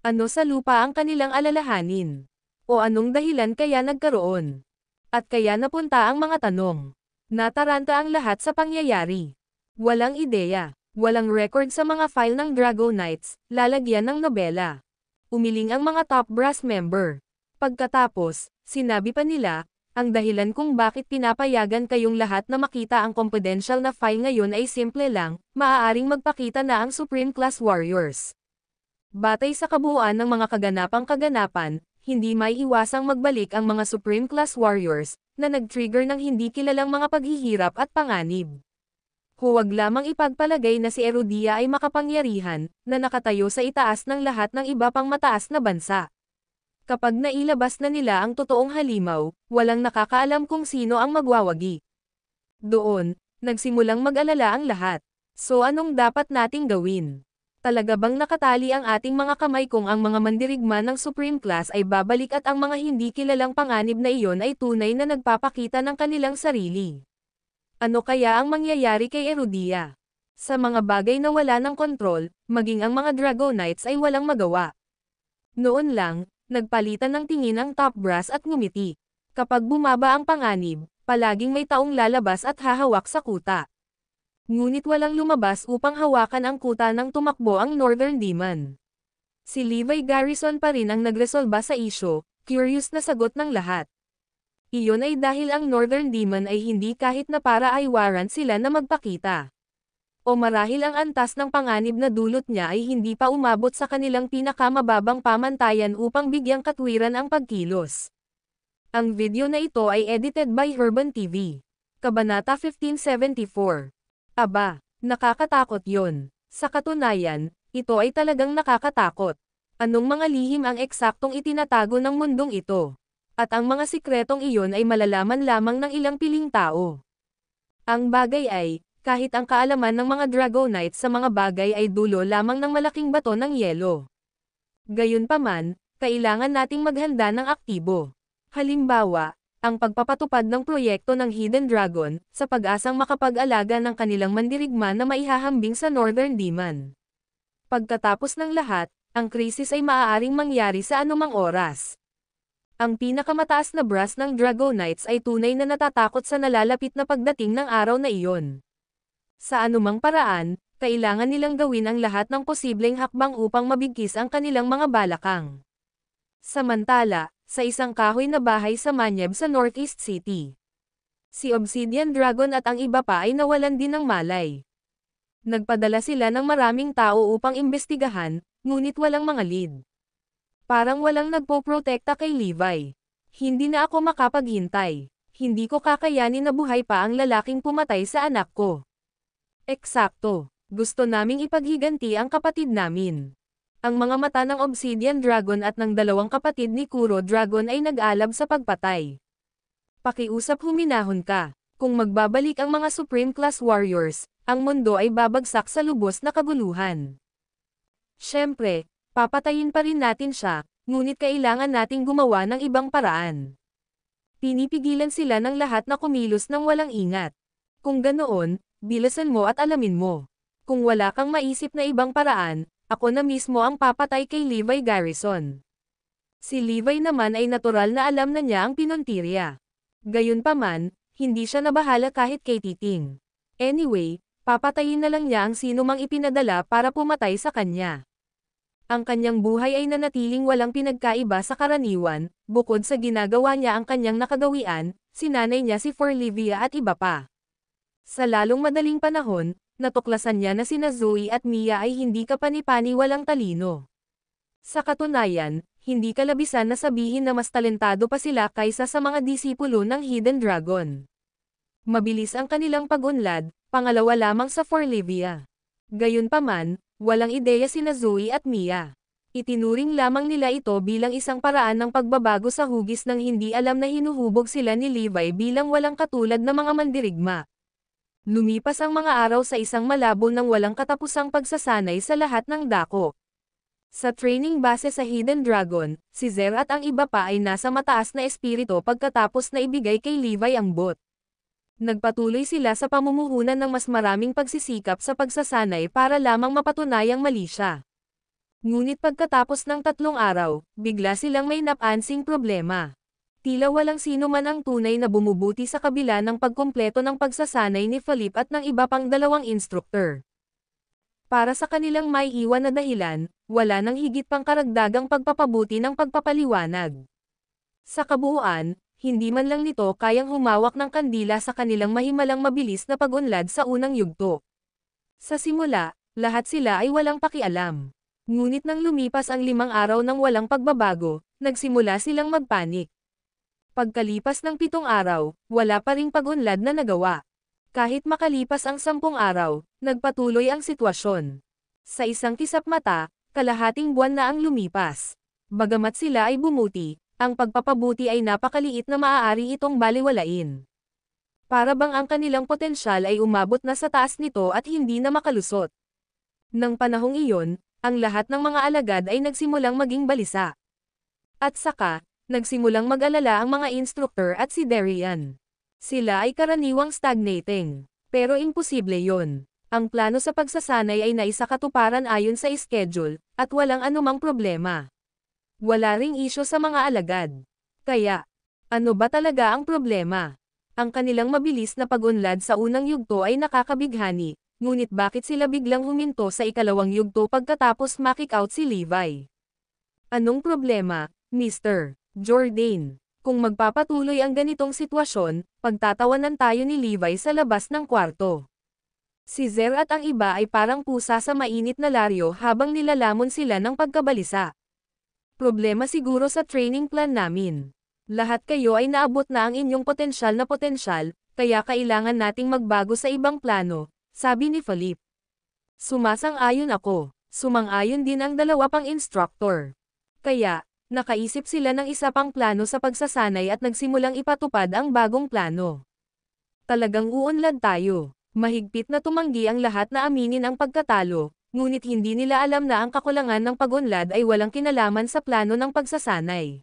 Ano sa lupa ang kanilang alalahanin? O anong dahilan kaya nagkaroon? At kaya napunta ang mga tanong. Nataranta ang lahat sa pangyayari. Walang ideya. Walang record sa mga file ng Drago Knights, lalagyan ng nobela. Umiling ang mga top brass member. Pagkatapos, sinabi pa nila, ang dahilan kung bakit pinapayagan kayong lahat na makita ang confidential na file ngayon ay simple lang, maaaring magpakita na ang Supreme Class Warriors. Batay sa kabuuan ng mga kaganapan, hindi may iwasang magbalik ang mga Supreme Class Warriors, na nag-trigger ng hindi kilalang mga paghihirap at panganib. Huwag lamang ipagpalagay na si Erudia ay makapangyarihan, na nakatayo sa itaas ng lahat ng iba pang mataas na bansa. Kapag nailabas na nila ang totoong halimaw, walang nakakaalam kung sino ang magwawagi. Doon, nagsimulang mag-alala ang lahat. So anong dapat nating gawin? Talaga bang nakatali ang ating mga kamay kung ang mga mandirigma ng Supreme Class ay babalik at ang mga hindi kilalang panganib na iyon ay tunay na nagpapakita ng kanilang sarili? Ano kaya ang mangyayari kay Erudia? Sa mga bagay na wala ng kontrol, maging ang mga Drago Knights ay walang magawa. Noon lang, nagpalitan ng tingin ang top brass at ngumiti. Kapag bumaba ang panganib, palaging may taong lalabas at hahawak sa kuta. Ngunit walang lumabas upang hawakan ang kuta nang tumakbo ang Northern Demon. Si Levi Garrison pa rin ang nagresolba sa isyo, curious na sagot ng lahat. Iyon ay dahil ang Northern Demon ay hindi kahit na para ay warrant sila na magpakita. O marahil ang antas ng panganib na dulot niya ay hindi pa umabot sa kanilang pinakamababang pamantayan upang bigyang katwiran ang pagkilos. Ang video na ito ay edited by Urban TV. Kabanata 1574. Aba, nakakatakot yon. Sa katunayan, ito ay talagang nakakatakot. Anong mga lihim ang eksaktong itinatago ng mundong ito? At ang mga sikretong iyon ay malalaman lamang ng ilang piling tao. Ang bagay ay, kahit ang kaalaman ng mga Drago Knights sa mga bagay ay dulo lamang ng malaking bato ng yelo. Gayunpaman, kailangan nating maghanda ng aktibo. Halimbawa, ang pagpapatupad ng proyekto ng Hidden Dragon, sa pag-asang makapag-alaga ng kanilang mandirigma na maihahambing sa Northern Demon. Pagkatapos ng lahat, ang krisis ay maaaring mangyari sa anumang oras. Ang pinakamataas na brass ng Drago Knights ay tunay na natatakot sa nalalapit na pagdating ng araw na iyon. Sa anumang paraan, kailangan nilang gawin ang lahat ng posibleng hakbang upang mabigkis ang kanilang mga balakang. Samantala, sa isang kahoy na bahay sa Manyeb sa Northeast City. Si Obsidian Dragon at ang iba pa ay nawalan din ng malay. Nagpadala sila ng maraming tao upang imbestigahan, ngunit walang mga lead. Parang walang nagpoprotekta kay Levi. Hindi na ako makapaghintay. Hindi ko kakayanin na buhay pa ang lalaking pumatay sa anak ko. Eksakto. Gusto naming ipaghiganti ang kapatid namin. Ang mga mata ng Obsidian Dragon at ng dalawang kapatid ni Kuro Dragon ay nag-alab sa pagpatay. Pakiusap huminahon ka. Kung magbabalik ang mga Supreme Class Warriors, ang mundo ay babagsak sa lubos na kaguluhan. Siyempre, papatayin pa rin natin siya, ngunit kailangan nating gumawa ng ibang paraan. Pinipigilan sila ng lahat na kumilos ng walang ingat. Kung ganoon, bilasan mo at alamin mo. Kung wala kang maisip na ibang paraan, ako na mismo ang papatay kay Levi Garrison. Si Levi naman ay natural na alam na niya ang pinuntirya. Gayunpaman, hindi siya nabahala kahit kay Titing. Anyway, papatayin na lang niya ang sino mang ipinadala para pumatay sa kanya. Ang kanyang buhay ay nanatiling walang pinagkaiba sa karaniwan, bukod sa ginagawa niya ang kanyang nakagawian, sinanay niya si Forlivia at iba pa. Sa lalong madaling panahon, natuklasan niya na sina Zoe at Mia ay hindi kapani-pani walang talino. Sa katunayan, hindi kalabisan na sabihin na mas talentado pa sila kaysa sa mga disipulo ng Hidden Dragon. Mabilis ang kanilang pag-unlad, pangalawa lamang sa Forlivia. Gayunpaman, walang ideya sina Zoe at Mia. Itinuring lamang nila ito bilang isang paraan ng pagbabago sa hugis nang hindi alam na hinuhubog sila ni Levi bilang walang katulad na mga mandirigma. Lumipas ang mga araw sa isang malabo ng walang katapusang pagsasanay sa lahat ng dako. Sa training base sa Hidden Dragon, si Zer at ang iba pa ay nasa mataas na espirito pagkatapos na ibigay kay Levi ang bot. Nagpatuloy sila sa pamumuhunan ng mas maraming pagsisikap sa pagsasanay para lamang mapatunayang mali siya. Ngunit pagkatapos ng 3 araw, bigla silang may napansing problema. Tila walang sino man ang tunay na bumubuti sa kabila ng pagkumpleto ng pagsasanay ni Philip at ng iba pang 2 instructor. Para sa kanilang may iwan na dahilan, wala nang higit pang karagdagang pagpapabuti ng pagpapaliwanag. Sa kabuuan, hindi man lang nito kayang humawak ng kandila sa kanilang mahimalang mabilis na pag-unlad sa unang yugto. Sa simula, lahat sila ay walang pakialam. Ngunit nang lumipas ang 5 araw ng walang pagbabago, nagsimula silang magpanik. Pagkalipas ng 7 araw, wala pa ring pag-unlad na nagawa. Kahit makalipas ang 10 araw, nagpatuloy ang sitwasyon. Sa isang kisap mata, kalahating buwan na ang lumipas. Bagamat sila ay bumuti, ang pagpapabuti ay napakaliit na maaari itong baliwalain. Para bang ang kanilang potensyal ay umabot na sa taas nito at hindi na makalusot. Nang panahong iyon, ang lahat ng mga alagad ay nagsimulang maging balisa. At saka, nagsimulang mag-alala ang mga instructor at si Darian. Sila ay karaniwang stagnating. Pero imposible yon. Ang plano sa pagsasanay ay naisakatuparan ayon sa schedule, at walang anumang problema. Wala ring isyo sa mga alagad. Kaya, ano ba talaga ang problema? Ang kanilang mabilis na pag-unlad sa unang yugto ay nakakabighani, ngunit bakit sila biglang huminto sa ikalawang yugto pagkatapos ma-kick out si Levi? Anong problema, Mr. Jordan? Kung magpapatuloy ang ganitong sitwasyon, pagtatawanan tayo ni Levi sa labas ng kwarto. Si Zer at ang iba ay parang pusa sa mainit na laryo habang nilalamon sila ng pagkabalisa. Problema siguro sa training plan namin. Lahat kayo ay naabot na ang inyong potensyal, kaya kailangan nating magbago sa ibang plano, sabi ni Philip. Sumasang-ayon ako. Sumang-ayon din ang 2 pang instructor. Kaya, nakaisip sila ng isa pang plano sa pagsasanay at nagsimulang ipatupad ang bagong plano. Talagang uunlad tayo. Mahigpit na tumanggi ang lahat na aminin ang pagkatalo, ngunit hindi nila alam na ang kakulangan ng pag-unlad ay walang kinalaman sa plano ng pagsasanay.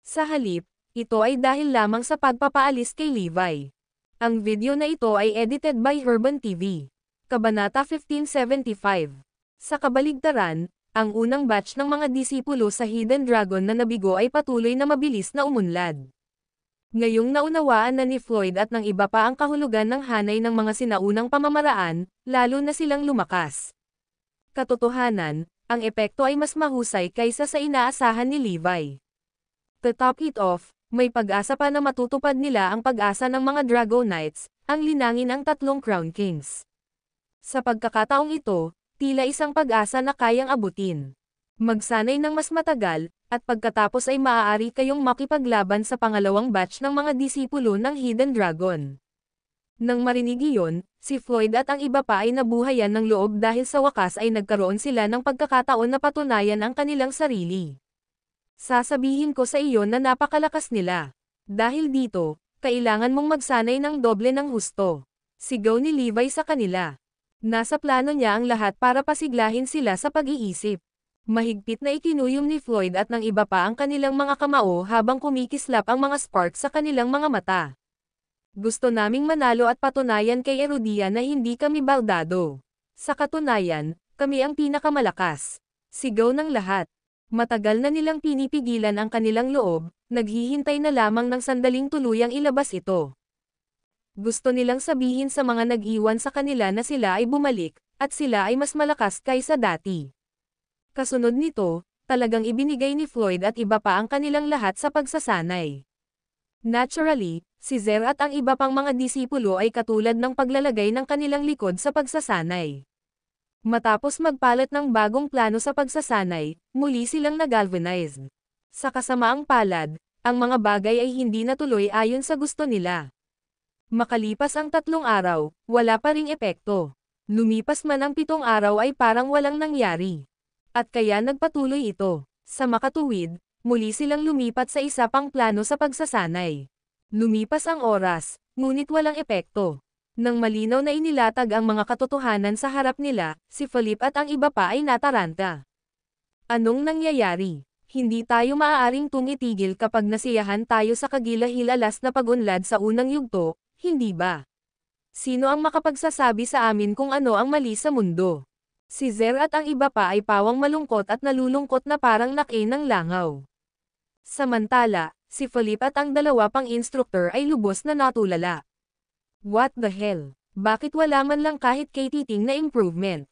Sa halip, ito ay dahil lamang sa pagpapaalis kay Levi. Ang video na ito ay edited by Herban TV. Kabanata 1575. Sa kabaligtaran, ang unang batch ng mga disipulo sa Hidden Dragon na nabigo ay patuloy na mabilis na umunlad. Ngayong naunawaan na ni Floyd at ng iba pa ang kahulugan ng hanay ng mga sinaunang pamamaraan, lalo na silang lumakas. Katotohanan, ang epekto ay mas mahusay kaysa sa inaasahan ni Levi. To top it off, May pag-asa pa na matutupad nila ang pag-asa ng mga Drago Knights, ang linangin ang tatlong Crown Kings. Sa pagkakataong ito, tila isang pag-asa na kayang abutin. Magsanay ng mas matagal, at pagkatapos ay maaari kayong makipaglaban sa pangalawang batch ng mga disipulo ng Hidden Dragon. Nang marinig iyon, si Floyd at ang iba pa ay nabuhayan ng loob dahil sa wakas ay nagkaroon sila ng pagkakataon na patunayan ang kanilang sarili. Sasabihin ko sa iyo na napakalakas nila. Dahil dito, kailangan mong magsanay ng doble ng husto. Sigaw ni Levi sa kanila. Nasa plano niya ang lahat para pasiglahin sila sa pag-iisip. Mahigpit na ikinuyom ni Floyd at ng iba pa ang kanilang mga kamao habang kumikislap ang mga sparks sa kanilang mga mata. Gusto naming manalo at patunayan kay Erudia na hindi kami baldado. Sa katunayan, kami ang pinakamalakas. Sigaw ng lahat. Matagal na nilang pinipigilan ang kanilang loob, naghihintay na lamang ng sandaling tuluyang ilabas ito. Gusto nilang sabihin sa mga nag-iwan sa kanila na sila ay bumalik, at sila ay mas malakas kaysa dati. Kasunod nito, talagang ibinigay ni Floyd at iba pa ang kanilang lahat sa pagsasanay. Naturally, si Zer at ang iba pang mga disipulo ay katulad ng paglalagay ng kanilang likod sa pagsasanay. Matapos magpalat ng bagong plano sa pagsasanay, muli silang nagalvanize. Sa kasamaang palad, ang mga bagay ay hindi natuloy ayon sa gusto nila. Makalipas ang 3 araw, wala pa ring epekto. Lumipas man ang 7 araw ay parang walang nangyari. At kaya nagpatuloy ito. Sa makatuwid, muli silang lumipat sa isa pang plano sa pagsasanay. Lumipas ang oras, ngunit walang epekto. Nang malinaw na inilatag ang mga katotohanan sa harap nila, si Philip at ang iba pa ay nataranta. Anong nangyayari? Hindi tayo maaaring tumitigil kapag nasiyahan tayo sa kagilahilalas na pag-unlad sa unang yugto, hindi ba? Sino ang makapagsasabi sa amin kung ano ang mali sa mundo? Si Zer at ang iba pa ay pawang malungkot at nalulungkot na parang nakain ng langaw. Samantala, si Philip at ang dalawa pang instructor ay lubos na natulala. What the hell? Bakit wala man lang kahit katiting na improvement?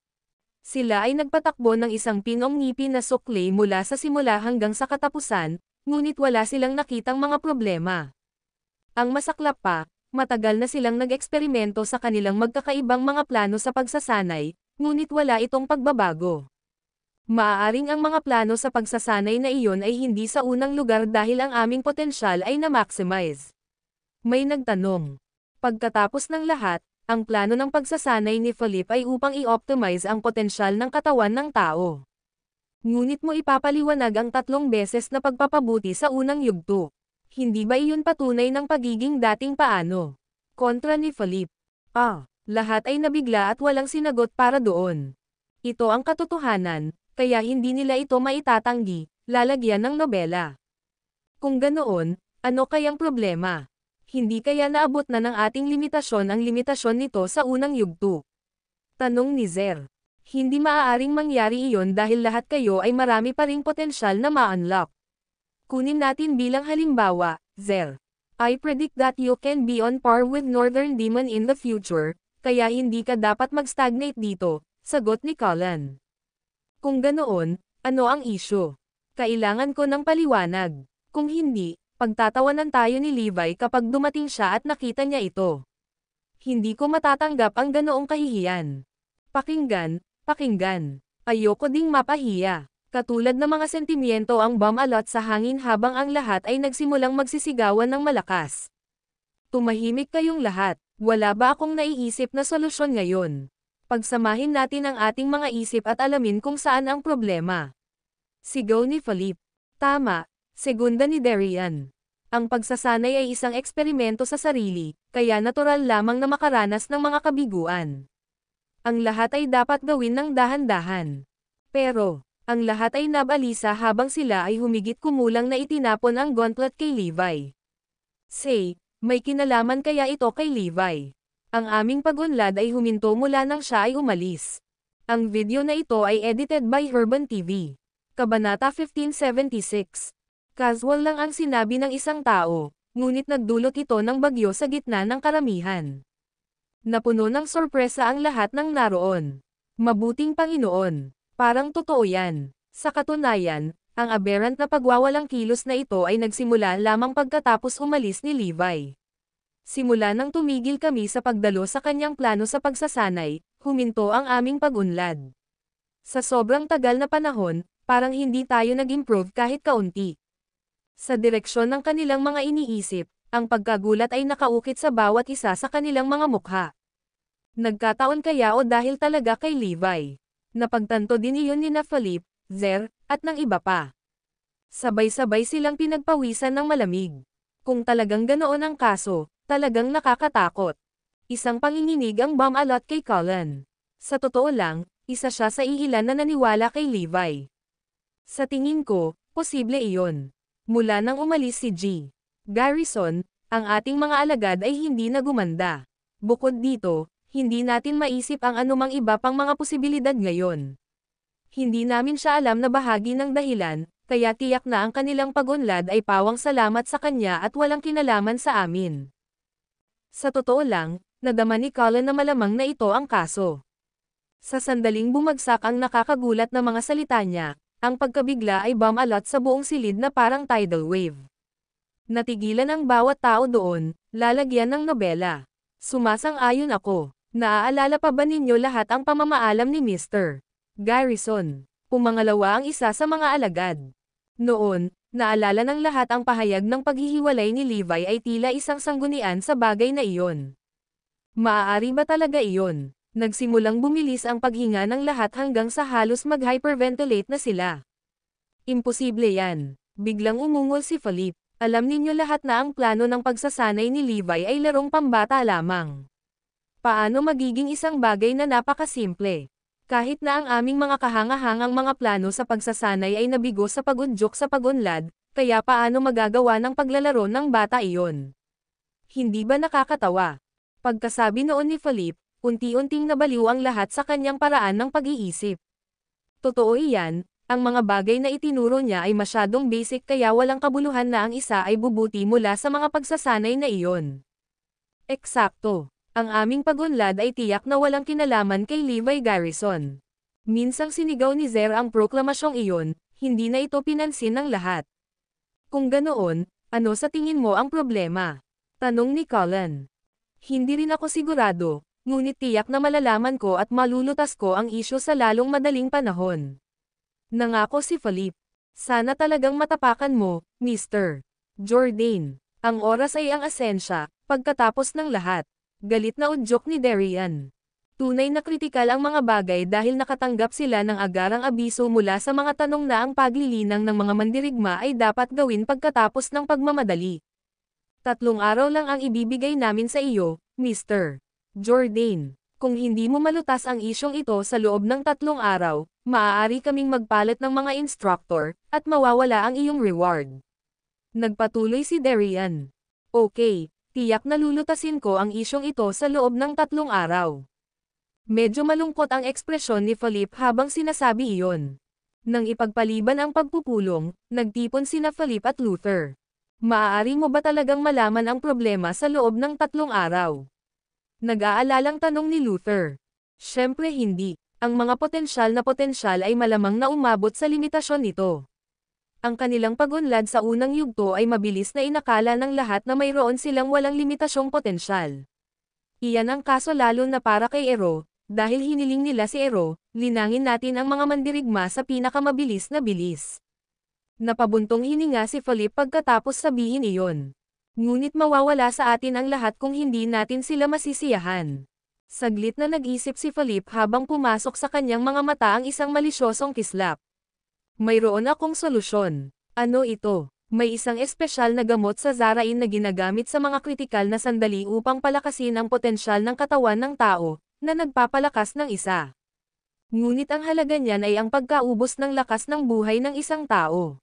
Sila ay nagpatakbo ng isang pinong ngipin na sukli mula sa simula hanggang sa katapusan, ngunit wala silang nakitang mga problema. Ang masaklap pa, matagal na silang nag-eksperimento sa kanilang magkakaibang mga plano sa pagsasanay, ngunit wala itong pagbabago. Maaaring ang mga plano sa pagsasanay na iyon ay hindi sa unang lugar dahil ang aming potensyal ay na-maximize. May nagtanong. Pagkatapos ng lahat, ang plano ng pagsasanay ni Philip ay upang i-optimize ang potensyal ng katawan ng tao. Ngunit mo ipapaliwanag ang 3 beses na pagpapabuti sa unang yugto. Hindi ba iyon patunay ng pagiging dating paano? Kontra ni Philip. Lahat ay nabigla at walang sinagot para doon. Ito ang katotohanan, kaya hindi nila ito maitatanggi, lalagyan ng nobela. Kung ganoon, ano kayang problema? Hindi kaya naabot na ng ating limitasyon ang limitasyon nito sa unang yugto? Tanong ni Zer. Hindi maaaring mangyari iyon dahil lahat kayo ay marami pa ring potensyal na ma-unlock. Kunin natin bilang halimbawa, Zer. I predict that you can be on par with Northern Demon in the future, kaya hindi ka dapat mag-stagnate dito, sagot ni Cullen. Kung ganoon, ano ang issue? Kailangan ko ng paliwanag. Kung hindi, pagtatawanan tayo ni Levi kapag dumating siya at nakita niya ito. Hindi ko matatanggap ang ganoong kahihiyan. Pakinggan. Ayoko ding mapahiya. Katulad ng mga sentimiento ang bumalot sa hangin habang ang lahat ay nagsimulang magsisigawan ng malakas. Tumahimik kayong lahat. Wala ba akong naiisip na solusyon ngayon? Pagsamahin natin ang ating mga isip at alamin kung saan ang problema. Sigaw ni Philip. Tama, segunda ni Darian. Ang pagsasanay ay isang eksperimento sa sarili, kaya natural lamang na makaranas ng mga kabiguan. Ang lahat ay dapat gawin ng dahan-dahan. Pero, ang lahat ay nabalisa habang sila ay humigit kumulang na itinapon ang gauntlet kay Levi. Say, may kinalaman kaya ito kay Levi? Ang aming pag-unlad ay huminto mula nang siya ay umalis. Ang video na ito ay edited by Herban TV. Kabanata 1576. Casual lang ang sinabi ng isang tao, ngunit nagdulot ito ng bagyo sa gitna ng karamihan. Napuno ng sorpresa ang lahat ng naroon. Mabuting Panginoon, parang totoo yan. Sa katunayan, Ang aberrant na pagwawalang kilos na ito ay nagsimula lamang pagkatapos umalis ni Levi. Simula nang tumigil kami sa pagdalo sa kanyang plano sa pagsasanay, huminto ang aming pag-unlad. Sa sobrang tagal na panahon, parang hindi tayo nag-improve kahit kaunti. Sa direksyon ng kanilang mga iniisip, ang pagkagulat ay nakaukit sa bawat isa sa kanilang mga mukha. Nagkataon kaya o dahil talaga kay Levi? Napagtanto din iyon ni Philip, Zer, at ng iba pa. Sabay-sabay silang pinagpawisan ng malamig. Kung talagang ganoon ang kaso, talagang nakakatakot. Isang panginginig ang bumalot kay Cullen. Sa totoo lang, isa siya sa iilan na naniwala kay Levi. Sa tingin ko, posible iyon. Mula nang umalis si G. Garrison, ang ating mga alagad ay hindi na gumanda. Bukod dito, hindi natin maisip ang anumang iba pang mga posibilidad ngayon. Hindi namin siya alam na bahagi ng dahilan, kaya tiyak na ang kanilang pag-unlad ay pawang salamat sa kanya at walang kinalaman sa amin. Sa totoo lang, nadama ni Cullen na malamang na ito ang kaso. Sa sandaling bumagsak ang nakakagulat na mga salita niya, ang pagkabigla ay bumalot sa buong silid na parang tidal wave. Natigilan ang bawat tao doon, lalagyan ng nobela. Sumasang-ayon ako. Naaalala pa ba ninyo lahat ang pamamaalam ni Mr. Garrison? Pumangalawa ang isa sa mga alagad. Noon, naalala ng lahat ang pahayag ng paghihiwalay ni Levi ay tila isang sanggunian sa bagay na iyon. Maaari ba talaga iyon? Nagsimulang bumilis ang paghinga ng lahat hanggang sa halos mag-hyperventilate na sila. Imposible yan. Biglang umungol si Philip. Alam ninyo lahat na ang plano ng pagsasanay ni Levi ay larong pambata lamang. Paano magiging isang bagay na napakasimple? Kahit na ang aming mga kahangahangang mga plano sa pagsasanay ay nabigo sa pag-unjok sa pag-unlad, kaya paano magagawa ng paglalaro ng bata iyon? Hindi ba nakakatawa? Pagkasabi noon ni Philip, unti-unting nabaliw ang lahat sa kanyang paraan ng pag-iisip. Totoo iyan, ang mga bagay na itinuro niya ay masyadong basic kaya walang kabuluhan na ang isa ay bubuti mula sa mga pagsasanay na iyon. Eksakto. Ang aming pag-unlad ay tiyak na walang kinalaman kay Levi Garrison. Minsang sinigaw ni Zer ang proklamasyong iyon, hindi na ito pinansin ng lahat. Kung ganoon, ano sa tingin mo ang problema? Tanong ni Cullen. Hindi rin ako sigurado, ngunit tiyak na malalaman ko at malulutas ko ang isyu sa lalong madaling panahon. Nangako si Philip. Sana talagang matapakan mo, Mr. Jordan. Ang oras ay ang asensya, pagkatapos ng lahat. Galit na udyok ni Darian. Tunay na kritikal ang mga bagay dahil nakatanggap sila ng agarang abiso mula sa mga tanong na ang paglilinang ng mga mandirigma ay dapat gawin pagkatapos ng pagmamadali. 3 araw lang ang ibibigay namin sa iyo, Mr. Jordan. Kung hindi mo malutas ang isyong ito sa loob ng 3 araw, maaari kaming magpalit ng mga instructor, at mawawala ang iyong reward. Nagpatuloy si Darian. Okay. Tiyak na lulutasin ko ang isyong ito sa loob ng 3 araw. Medyo malungkot ang ekspresyon ni Philip habang sinasabi iyon. Nang ipagpaliban ang pagpupulong, nagtipon sina Philip at Luther. Maaari mo ba talagang malaman ang problema sa loob ng 3 araw? Nag-aalalang tanong ni Luther. Siyempre hindi. Ang mga potensyal ay malamang na umabot sa limitasyon nito. Ang kanilang pag-unlad sa unang yugto ay mabilis na inakala ng lahat na mayroon silang walang limitasyong potensyal. Iyan ang kaso lalo na para kay Ero, dahil hiniling nila si Ero, linangin natin ang mga mandirigma sa pinakamabilis na bilis. Napabuntong hininga si Philip pagkatapos sabihin iyon. Ngunit mawawala sa atin ang lahat kung hindi natin sila masisiyahan. Saglit na nag-isip si Philip habang pumasok sa kanyang mga mata ang isang malisyosong kislap. Mayroon akong solusyon. Ano ito? May isang espesyal na gamot sa Zarain na ginagamit sa mga kritikal na sandali upang palakasin ang potensyal ng katawan ng tao, na nagpapalakas ng isa. Ngunit ang halaga niyan ay ang pagkaubos ng lakas ng buhay ng isang tao.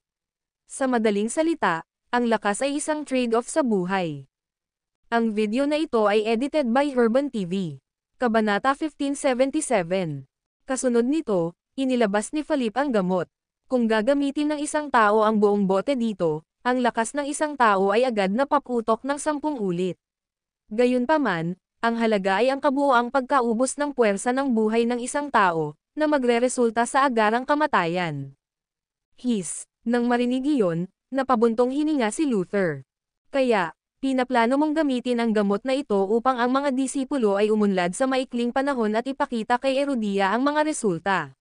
Sa madaling salita, ang lakas ay isang trade-off sa buhay. Ang video na ito ay edited by Urban TV. Kabanata 1577. Kasunod nito, inilabas ni Philip ang gamot. Kung gagamitin ng isang tao ang buong bote dito, ang lakas ng isang tao ay agad na paputok ng 10 ulit. Gayunpaman, ang halaga ay ang kabuoang pagkaubos ng puwersa ng buhay ng isang tao, na magreresulta sa agarang kamatayan. Nang marinig iyon, napabuntong hininga si Luther. Kaya, pinaplano mong gamitin ang gamot na ito upang ang mga disipulo ay umunlad sa maikling panahon at ipakita kay Herodia ang mga resulta.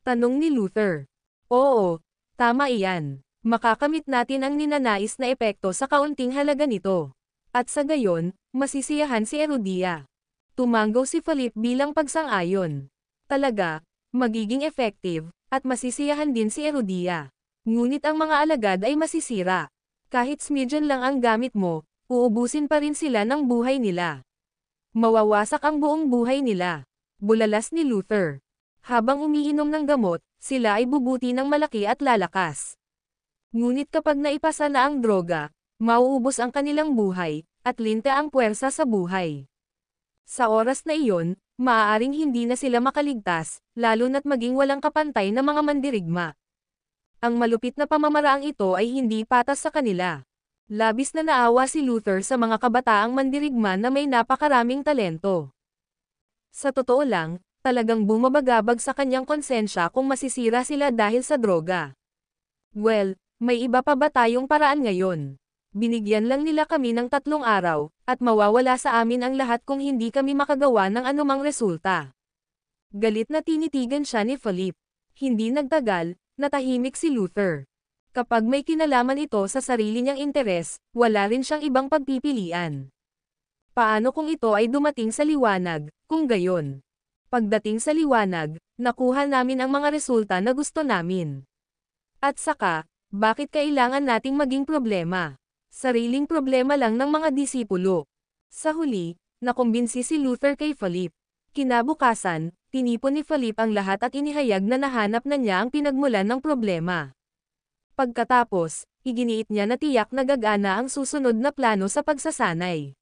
Tanong ni Luther. Oo, tama iyan. Makakamit natin ang ninanais na epekto sa kaunting halaga nito. At sa gayon, masisiyahan si Herodia. Tumanggaw si Philip bilang pagsang-ayon. Talaga, magiging effective, at masisiyahan din si Herodia. Ngunit ang mga alagad ay masisira. Kahit smidyan lang ang gamit mo, uubusin pa rin sila ng buhay nila. Mawawasak ang buong buhay nila. Bulalas ni Luther. Habang umiinom ng gamot, sila ay bubuti ng malaki at lalakas. Ngunit kapag naipasa na ang droga, mauubos ang kanilang buhay, at linta ang puwersa sa buhay. Sa oras na iyon, maaaring hindi na sila makaligtas, lalo na't maging walang kapantay na mga mandirigma. Ang malupit na pamamaraang ito ay hindi patas sa kanila. Labis na naawa si Luther sa mga kabataang mandirigma na may napakaraming talento. Sa totoo lang, talagang bumabagabag sa kanyang konsensya kung masisira sila dahil sa droga. Well, may iba pa ba tayong paraan ngayon? Binigyan lang nila kami ng 3 araw, at mawawala sa amin ang lahat kung hindi kami makagawa ng anumang resulta. Galit na tinitigan siya ni Philip. Hindi nagtagal, natahimik si Luther. Kapag may kinalaman ito sa sarili niyang interes, wala rin siyang ibang pagpipilian. Paano kung ito ay dumating sa liwanag, kung gayon? Pagdating sa liwanag, nakuha namin ang mga resulta na gusto namin. At saka, bakit kailangan nating maging problema? Sariling problema lang ng mga disipulo. Sa huli, nakumbinsi si Luther kay Philip. Kinabukasan, tinipon ni Philip ang lahat at inihayag na nahanap na niya ang pinagmulan ng problema. Pagkatapos, iginiit niya na tiyak na gagana ang susunod na plano sa pagsasanay.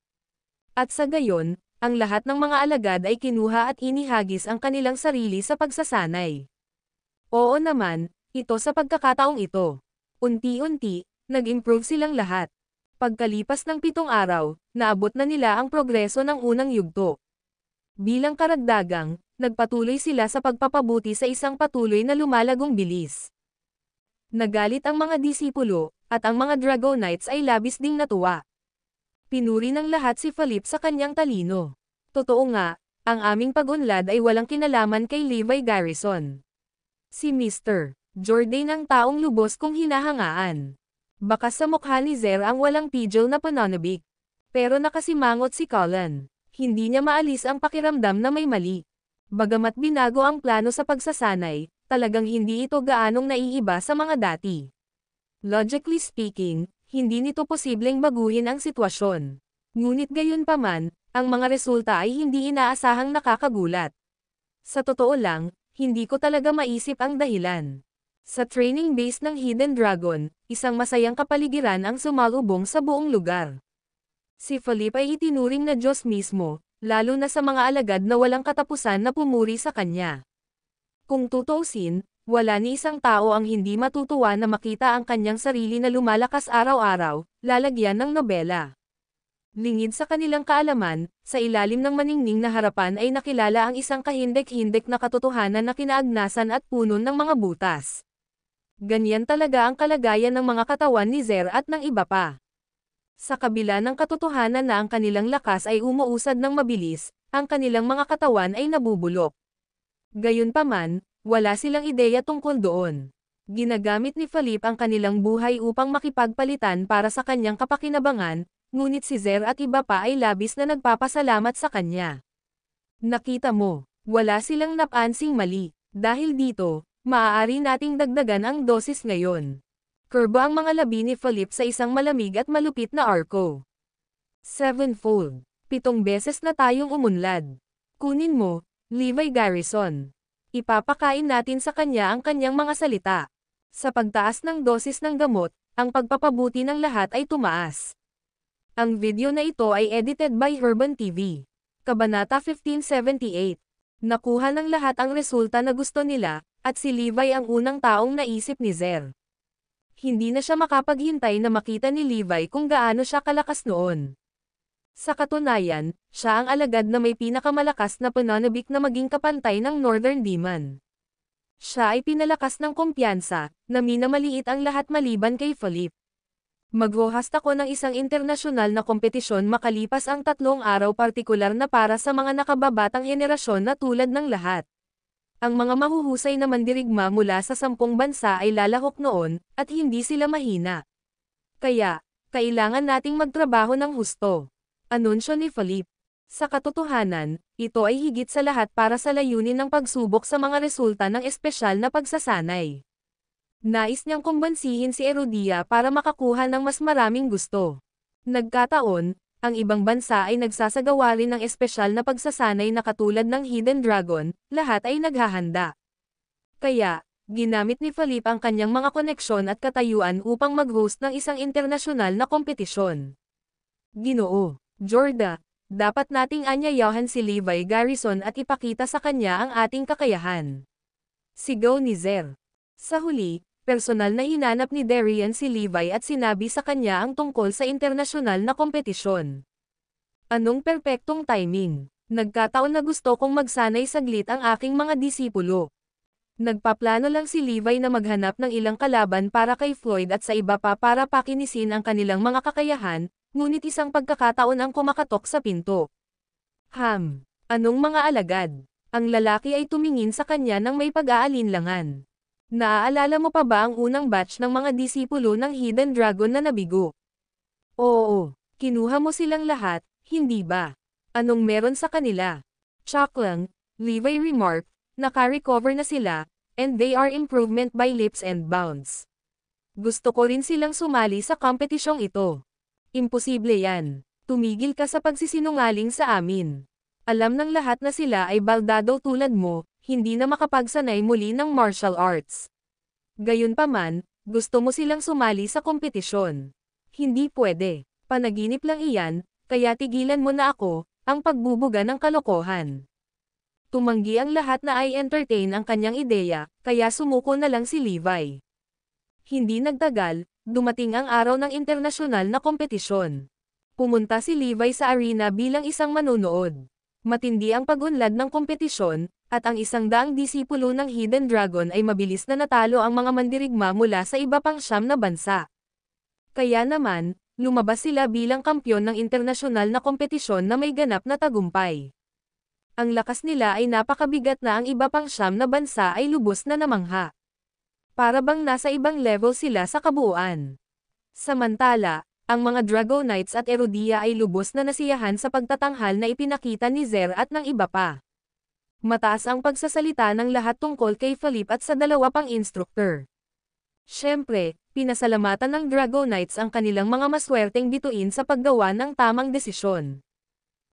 At sa gayon, ang lahat ng mga alagad ay kinuha at inihagis ang kanilang sarili sa pagsasanay. Oo naman, ito sa pagkakataong ito. Unti-unti, nag-improve silang lahat. Pagkalipas ng 7 araw, naabot na nila ang progreso ng unang yugto. Bilang karagdagang, nagpatuloy sila sa pagpapabuti sa isang patuloy na lumalagong bilis. Nagalit ang mga disipulo, at ang mga Dragonites ay labis ding natuwa. Pinuri ng lahat si Philip sa kanyang talino. Totoo nga, ang aming pag-unlad ay walang kinalaman kay Levi Garrison. Si Mr. Jordan ang taong lubos kong hinahangaan. Baka sa mukha ni Zer ang walang pidgel na pananabik. Pero nakasimangot si Colin. Hindi niya maalis ang pakiramdam na may mali. Bagamat binago ang plano sa pagsasanay, talagang hindi ito gaanong naiiba sa mga dati. Logically speaking, hindi nito posibleng baguhin ang sitwasyon. Ngunit gayunpaman, ang mga resulta ay hindi inaasahang nakakagulat. Sa totoo lang, hindi ko talaga maisip ang dahilan. Sa training base ng Hidden Dragon, isang masayang kapaligiran ang sumalubong sa buong lugar. Si Philip ay itinuring na Diyos mismo, lalo na sa mga alagad na walang katapusan na pumuri sa kanya. Kung tutuusin, wala ni isang tao ang hindi matutuwa na makita ang kanyang sarili na lumalakas araw-araw, lalagyan ng nobela. Lingid sa kanilang kaalaman, sa ilalim ng maningning na harapan ay nakilala ang isang kahindek-hindek na katotohanan na kinaagnasan at puno ng mga butas. Ganyan talaga ang kalagayan ng mga katawan ni Zer at ng iba pa. Sa kabila ng katotohanan na ang kanilang lakas ay umuusad ng mabilis, ang kanilang mga katawan ay nabubulok. Gayunpaman, wala silang ideya tungkol doon. Ginagamit ni Philip ang kanilang buhay upang makipagpalitan para sa kanyang kapakinabangan, ngunit si Zer at iba pa ay labis na nagpapasalamat sa kanya. Nakita mo, wala silang napansing mali. Dahil dito, maaari nating dagdagan ang dosis ngayon. Kurbo ang mga labi ni Philip sa isang malamig at malupit na arko. 7-fold. 7 beses na tayong umunlad. Kunin mo, Levi Garrison. Ipapakain natin sa kanya ang kanyang mga salita. Sa pagtaas ng dosis ng gamot, ang pagpapabuti ng lahat ay tumaas. Ang video na ito ay edited by Herban TV. Kabanata 1578. Nakuha ng lahat ang resulta na gusto nila, at si Levi ang unang taong naisip ni Zer. Hindi na siya makapaghintay na makita ni Levi kung gaano siya kalakas noon. Sa katunayan, siya ang alagad na may pinakamalakas na pananabik na maging kapantay ng Northern Demon. Siya ay pinalakas ng kumpiyansa, na minamaliit ang lahat maliban kay Philip. Maghohost ako ng isang internasyonal na kompetisyon makalipas ang 3 araw partikular na para sa mga nakababatang henerasyon na tulad ng lahat. Ang mga mahuhusay na mandirigma mula sa 10 bansa ay lalahok noon, at hindi sila mahina. Kaya, kailangan nating magtrabaho ng husto. Anunsyo ni Philip. Sa katotohanan, ito ay higit sa lahat para sa layunin ng pagsubok sa mga resulta ng espesyal na pagsasanay. Nais niyang kumbansihin si Herodia para makakuha ng mas maraming gusto. Nagkataon, ang ibang bansa ay nagsasagawa rin ng espesyal na pagsasanay na katulad ng Hidden Dragon, lahat ay naghahanda. Kaya, ginamit ni Philip ang kanyang mga koneksyon at katayuan upang mag-host ng isang internasyonal na kompetisyon. Ginoo, Jorda, dapat nating anyayahan si Levi Garrison at ipakita sa kanya ang ating kakayahan. Sigaw ni Zer. Sa huli, personal na hinanap ni Darian si Levi at sinabi sa kanya ang tungkol sa internasyonal na kompetisyon. Anong perpektong timing? Nagkataon na gusto kong magsanay saglit ang aking mga disipulo. Nagpaplano lang si Levi na maghanap ng ilang kalaban para kay Floyd at sa iba pa para pakinisin ang kanilang mga kakayahan, ngunit isang pagkakataon ang kumakatok sa pinto. Anong mga alagad? Ang lalaki ay tumingin sa kanya ng may pag-aalinlangan. Naaalala mo pa ba ang unang batch ng mga disipulo ng Hidden Dragon na nabigo? Oo, kinuha mo silang lahat, hindi ba? Anong meron sa kanila? Chok lang, Levi remarked, naka-recover na sila, and they are improvement by leaps and bounds. Gusto ko rin silang sumali sa kompetisyong ito. Imposible yan. Tumigil ka sa pagsisinungaling sa amin. Alam ng lahat na sila ay baldado tulad mo, hindi na makapagsanay muli ng martial arts. Gayunpaman, gusto mo silang sumali sa kompetisyon. Hindi pwede. Panaginip lang iyan, kaya tigilan mo na ako, ang pagbubuga ng kalokohan. Tumanggi ang lahat na ay entertain ang kanyang ideya, kaya sumuko na lang si Levi. Hindi nagtagal, dumating ang araw ng internasyonal na kompetisyon. Pumunta si Levi sa arena bilang isang manonood. Matindi ang pag-unlad ng kompetisyon, at ang 100 disipulo ng Hidden Dragon ay mabilis na natalo ang mga mandirigma mula sa iba pang 9 na bansa. Kaya naman, lumabas sila bilang kampyon ng internasyonal na kompetisyon na may ganap na tagumpay. Ang lakas nila ay napakabigat na ang iba pang 9 na bansa ay lubos na namangha. Para bang nasa ibang level sila sa kabuuan. Samantala, ang mga Dragonites at Herodia ay lubos na nasiyahan sa pagtatanghal na ipinakita ni Zer at ng iba pa. Mataas ang pagsasalita ng lahat tungkol kay Philip at sa 2 pang instructor. Siyempre, pinasalamatan ng Dragonites ang kanilang mga maswerteng bituin sa paggawa ng tamang desisyon.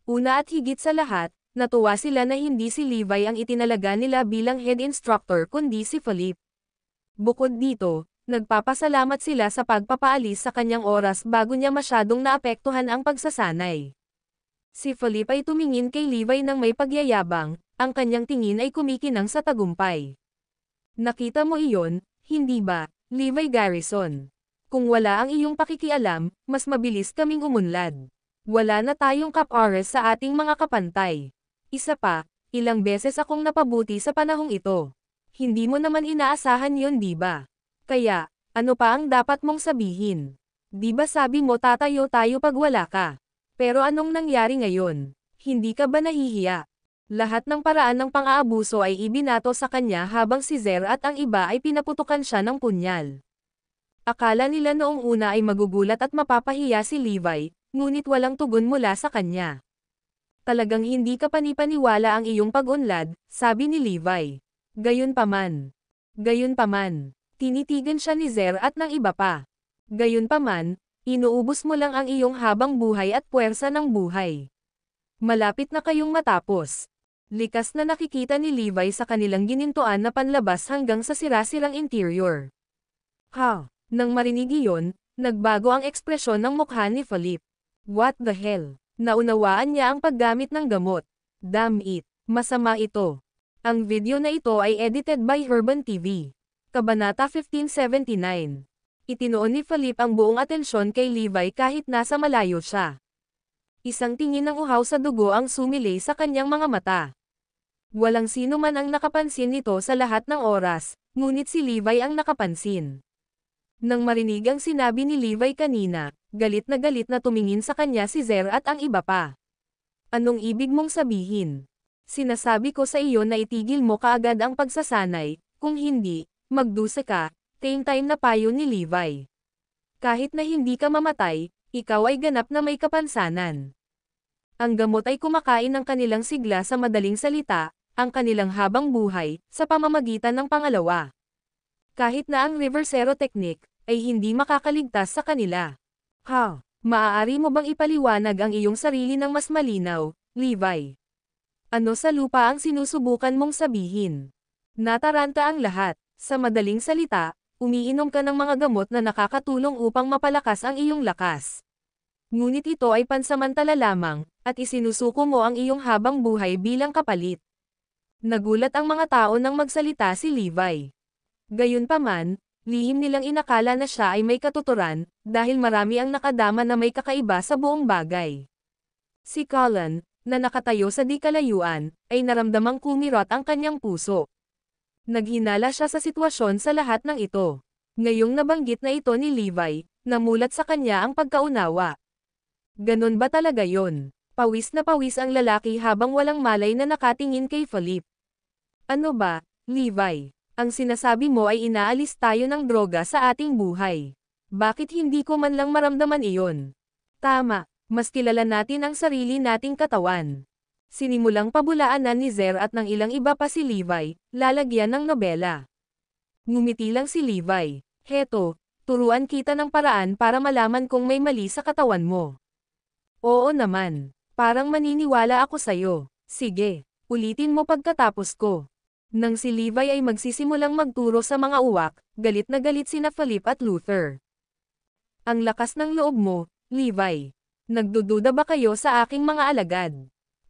Una at higit sa lahat, natuwa sila na hindi si Levi ang itinalaga nila bilang head instructor kundi si Philip. Bukod dito, nagpapasalamat sila sa pagpapaalis sa kanyang oras bago niya masyadong naapektuhan ang pagsasanay. Si Philip ay tumingin kay Levi ng may pagyayabang, ang kanyang tingin ay kumikinang sa tagumpay. Nakita mo iyon, hindi ba, Levi Garrison? Kung wala ang iyong pakikialam, mas mabilis kaming umunlad. Wala na tayong kapores sa ating mga kapantay. Isa pa, ilang beses akong napabuti sa panahong ito. Hindi mo naman inaasahan yon, di ba? Kaya, ano pa ang dapat mong sabihin? Di ba sabi mo tatayo tayo pag wala ka? Pero anong nangyari ngayon? Hindi ka ba nahihiya? Lahat ng paraan ng pang-aabuso ay ibinato sa kanya habang si Zer at ang iba ay pinaputukan siya ng punyal. Akala nila noong una ay magugulat at mapapahiya si Levi, ngunit walang tugon mula sa kanya. Talagang hindi ka panipaniwala ang iyong pag-unlad, sabi ni Levi. Gayunpaman, tinitigan siya ni Zer at ng iba pa. Gayunpaman, inuubos mo lang ang iyong habang buhay at puwersa ng buhay. Malapit na kayong matapos. Likas na nakikita ni Levi sa kanilang ginintuan na panlabas hanggang sa sira-sirang interior. Nang marinig iyon, nagbago ang ekspresyon ng mukha ni Philip. What the hell? Naunawaan niya ang paggamit ng gamot. Damn it, masama ito. Ang video na ito ay edited by Urban TV. Kabanata 1579. Itinuon ni Philip ang buong atensyon kay Levi kahit nasa malayo siya. Isang tingin ng uhaw sa dugo ang sumilay sa kanyang mga mata. Walang sino man ang nakapansin nito sa lahat ng oras, ngunit si Levi ang nakapansin. Nang marinig ang sinabi ni Levi kanina, galit na tumingin sa kanya si Zer at ang iba pa. Anong ibig mong sabihin? Sinasabi ko sa iyo na itigil mo kaagad ang pagsasanay, kung hindi, magdusa ka, time na payo ni Levi. Kahit na hindi ka mamatay, ikaw ay ganap na may kapansanan. Ang gamot ay kumakain ng kanilang sigla sa madaling salita, ang kanilang habang buhay, sa pamamagitan ng pangalawa. Kahit na ang River Zero Technique, ay hindi makakaligtas sa kanila. Maaari mo bang ipaliwanag ang iyong sarili ng mas malinaw, Levi? Ano sa lupa ang sinusubukan mong sabihin? Nataranta ang lahat. Sa madaling salita, umiinom ka ng mga gamot na nakakatulong upang mapalakas ang iyong lakas. Ngunit ito ay pansamantala lamang, at isinusuko mo ang iyong habang buhay bilang kapalit. Nagulat ang mga tao nang magsalita si Levi. Gayunpaman, lihim nilang inakala na siya ay may katuturan, dahil marami ang nakadama na may kakaiba sa buong bagay. Si Colin, na nakatayo sa di kalayuan, ay naramdamang kumirot ang kanyang puso. Naghinala siya sa sitwasyon sa lahat ng ito. Ngayong nabanggit na ito ni Levi, namulat sa kanya ang pagkaunawa. Ganon ba talaga yon? Pawis na pawis ang lalaki habang walang malay na nakatingin kay Philip. Ano ba, Levi? Ang sinasabi mo ay inaalis tayo ng droga sa ating buhay. Bakit hindi ko man lang maramdaman iyon? Tama, mas kilala natin ang sarili nating katawan. Sinimulang pabulaanan ni Zer at ng ilang iba pa si Levi, lalagyan ng nobela. Ngumiti lang si Levi. Heto, turuan kita ng paraan para malaman kung may mali sa katawan mo. Oo naman. Parang maniniwala ako sa'yo. Sige, ulitin mo pagkatapos ko. Nang si Levi ay magsisimulang magturo sa mga uwak, galit na galit sina Philip at Luther. Ang lakas ng loob mo, Levi. Nagdududa ba kayo sa aking mga alagad?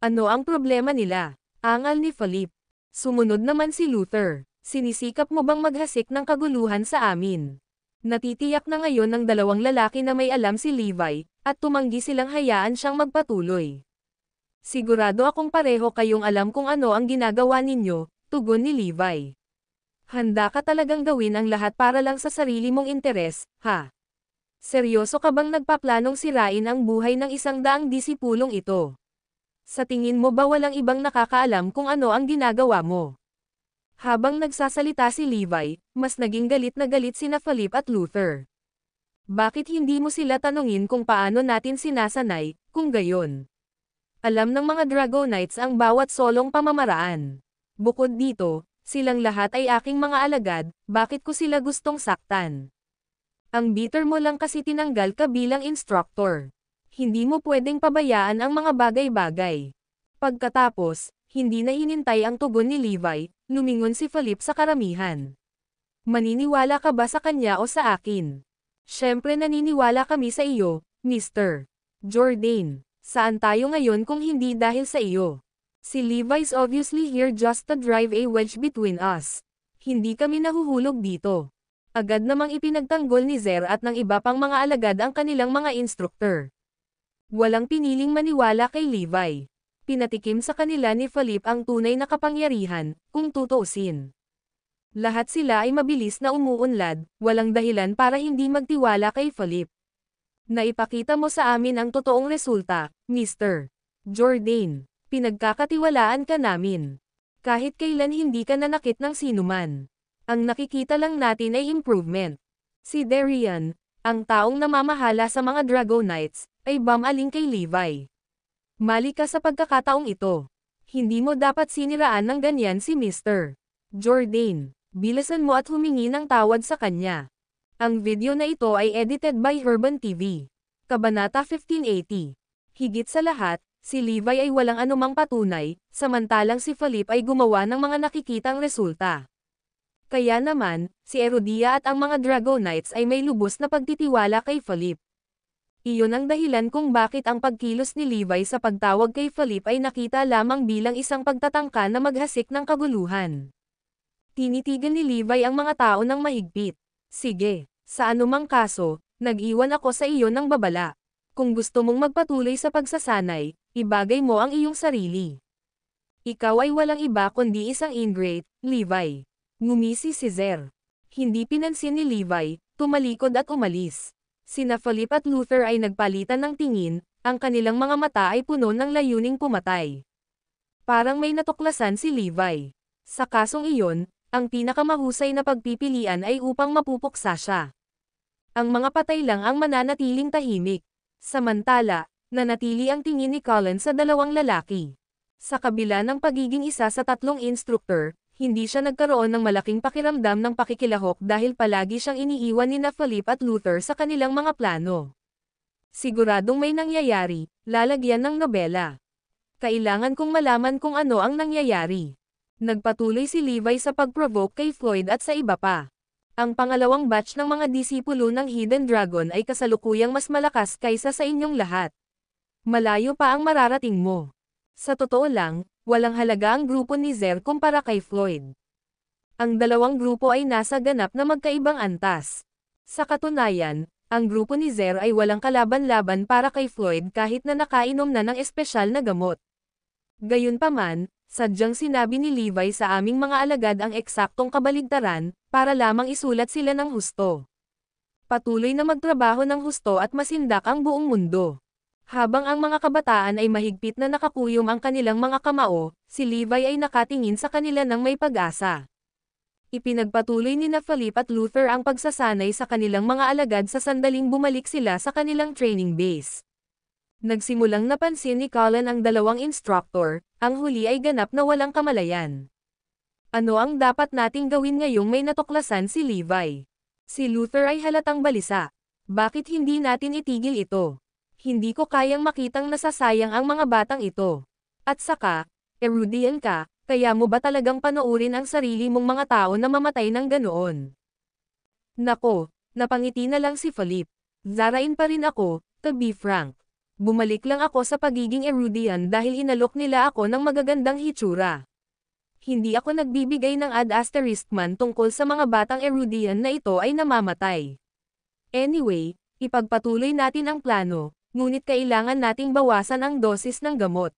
Ano ang problema nila? Angal ni Philip. Sumunod naman si Luther. Sinisikap mo bang maghasik ng kaguluhan sa amin? Natitiyak na ngayon ng dalawang lalaki na may alam si Levi, at tumanggi silang hayaan siyang magpatuloy. Sigurado akong pareho kayong alam kung ano ang ginagawa ninyo, tugon ni Levi. Handa ka talagang gawin ang lahat para lang sa sarili mong interes, ha? Seryoso ka bang nagpaplanong sirain ang buhay ng 100 disipulong ito? Sa tingin mo ba walang ibang nakakaalam kung ano ang ginagawa mo? Habang nagsasalita si Levi, mas naging galit na galit sina Philip at Luther. Bakit hindi mo sila tanungin kung paano natin sinasanay, kung gayon? Alam ng mga Dragonites ang bawat solong pamamaraan. Bukod dito, silang lahat ay aking mga alagad, bakit ko sila gustong saktan? Ang bitter mo lang kasi tinanggal ka bilang instructor. Hindi mo pwedeng pabayaan ang mga bagay-bagay. Pagkatapos, hindi na hinintay ang tugon ni Levi, lumingon si Philip sa karamihan. Maniniwala ka ba sa kanya o sa akin? Siyempre naniniwala kami sa iyo, Mr. Jordan. Saan tayo ngayon kung hindi dahil sa iyo? Si Levi's obviously here just to drive a wedge between us. Hindi kami nahuhulog dito. Agad namang ipinagtanggol ni Zer at ng iba pang mga alagad ang kanilang mga instructor. Walang piniling maniwala kay Levi. Pinatikim sa kanila ni Philip ang tunay na kapangyarihan, kung tutuusin. Lahat sila ay mabilis na umuunlad, walang dahilan para hindi magtiwala kay Philip. Naipakita mo sa amin ang totoong resulta, Mr. Jordan. Pinagkakatiwalaan ka namin. Kahit kailan hindi ka nanakit ng sinuman. Ang nakikita lang natin ay improvement. Si Darian, ang taong namamahala sa mga Dragonites, ay bumaling kay Levi. Mali ka sa pagkakataong ito. Hindi mo dapat siniraan ng ganyan si Mr. Jordan. Bilasan mo at humingi ng tawad sa kanya. Ang video na ito ay edited by Herban TV. Kabanata 1580. Higit sa lahat, si Levi ay walang anumang patunay, samantalang si Philip ay gumawa ng mga nakikitang resulta. Kaya naman, si Erodia at ang mga Dragonites ay may lubos na pagtitiwala kay Philip. Iyon ang dahilan kung bakit ang pagkilos ni Levi sa pagtawag kay Philip ay nakita lamang bilang isang pagtatangka na maghasik ng kaguluhan. Tinitigan ni Levi ang mga tao ng mahigpit. Sige, sa anumang kaso, nag-iwan ako sa iyo ng babala. Kung gusto mong magpatuloy sa pagsasanay, ibagay mo ang iyong sarili. Ikaw ay walang iba kundi isang ingrate, Levi. Ngumisi si Zer. Hindi pinansin ni Levi, tumalikod at umalis. Sina Philip at Luther ay nagpalitan ng tingin, ang kanilang mga mata ay puno ng layuning pumatay. Parang may natuklasan si Levi. Sa kasong iyon, ang pinakamahusay na pagpipilian ay upang mapupuksa siya. Ang mga patay lang ang mananatiling tahimik. Samantala, nanatili ang tingin ni Colin sa dalawang lalaki. Sa kabila ng pagiging isa sa tatlong instructor, hindi siya nagkaroon ng malaking pakiramdam ng pakikilahok dahil palagi siyang iniiwan ni Philip at Luther sa kanilang mga plano. Siguradong may nangyayari, lalagyan ng nobela. Kailangan kong malaman kung ano ang nangyayari. Nagpatuloy si Levi sa pag-provoke kay Floyd at sa iba pa. Ang pangalawang batch ng mga disipulo ng Hidden Dragon ay kasalukuyang mas malakas kaysa sa inyong lahat. Malayo pa ang mararating mo. Sa totoo lang, walang halaga ang grupo ni Zer kumpara kay Floyd. Ang dalawang grupo ay nasa ganap na magkaibang antas. Sa katunayan, ang grupo ni Zer ay walang kalaban-laban para kay Floyd kahit na nakainom na ng espesyal na gamot. Gayunpaman, sadyang sinabi ni Levi sa aming mga alagad ang eksaktong kabaligtaran, para lamang isulat sila ng husto. Patuloy na magtrabaho ng husto at masindak ang buong mundo. Habang ang mga kabataan ay mahigpit na nakakuyom ang kanilang mga kamao, si Levi ay nakatingin sa kanila ng may pag-asa. Ipinagpatuloy ni Philip at Luther ang pagsasanay sa kanilang mga alagad sa sandaling bumalik sila sa kanilang training base. Nagsimulang napansin ni Colin ang dalawang instructor, ang huli ay ganap na walang kamalayan. Ano ang dapat nating gawin ngayong may natuklasan si Levi? Si Luther ay halatang balisa. Bakit hindi natin itigil ito? Hindi ko kayang makitang nasasayang ang mga batang ito. At saka, Erudian ka, kaya mo ba talagang panoorin ang sarili mong mga tao na mamatay ng ganoon? Nako, napangiti na lang si Philip. Zarain pa rin ako, to be frank. Bumalik lang ako sa pagiging Erudian dahil inalok nila ako ng magagandang hitsura. Hindi ako nagbibigay ng ad asterisk man tungkol sa mga batang Erudian na ito ay namamatay. Anyway, ipagpatuloy natin ang plano. Ngunit kailangan nating bawasan ang dosis ng gamot.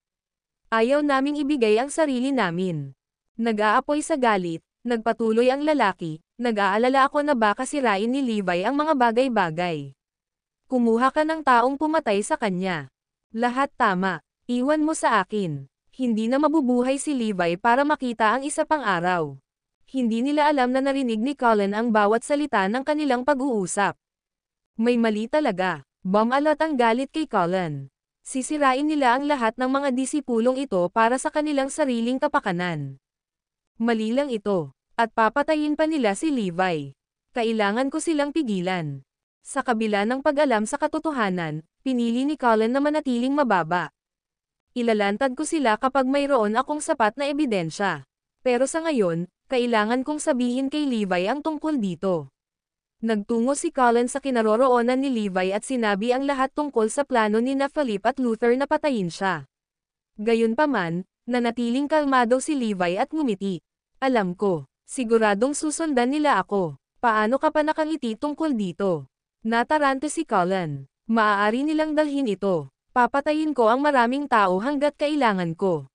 Ayaw naming ibigay ang sarili namin. Nag-aapoy sa galit, nagpatuloy ang lalaki, nag-aalala ako na baka sirain ni Levi ang mga bagay-bagay. Kumuha ka ng taong pumatay sa kanya. Lahat tama, iwan mo sa akin. Hindi na mabubuhay si Levi para makita ang isa pang araw. Hindi nila alam na narinig ni Colin ang bawat salita ng kanilang pag-uusap. May mali talaga. Bumalot ang galit kay Colin. Sisirain nila ang lahat ng mga disipulong ito para sa kanilang sariling kapakanan. Mali lang ito, at papatayin pa nila si Levi. Kailangan ko silang pigilan. Sa kabila ng pag-alam sa katotohanan, pinili ni Colin na manatiling mababa. Ilalantad ko sila kapag mayroon akong sapat na ebidensya. Pero sa ngayon, kailangan kong sabihin kay Levi ang tungkol dito. Nagtungo si Colin sa kinaroroonan ni Levi at sinabi ang lahat tungkol sa plano ni Philip at Luther na patayin siya. Gayunpaman, nanatiling kalmado si Levi at ngumiti. Alam ko, siguradong susundan nila ako. Paano ka pa nakangiti tungkol dito? Natarante si Colin. Maaari nilang dalhin ito. Papatayin ko ang maraming tao hanggat kailangan ko.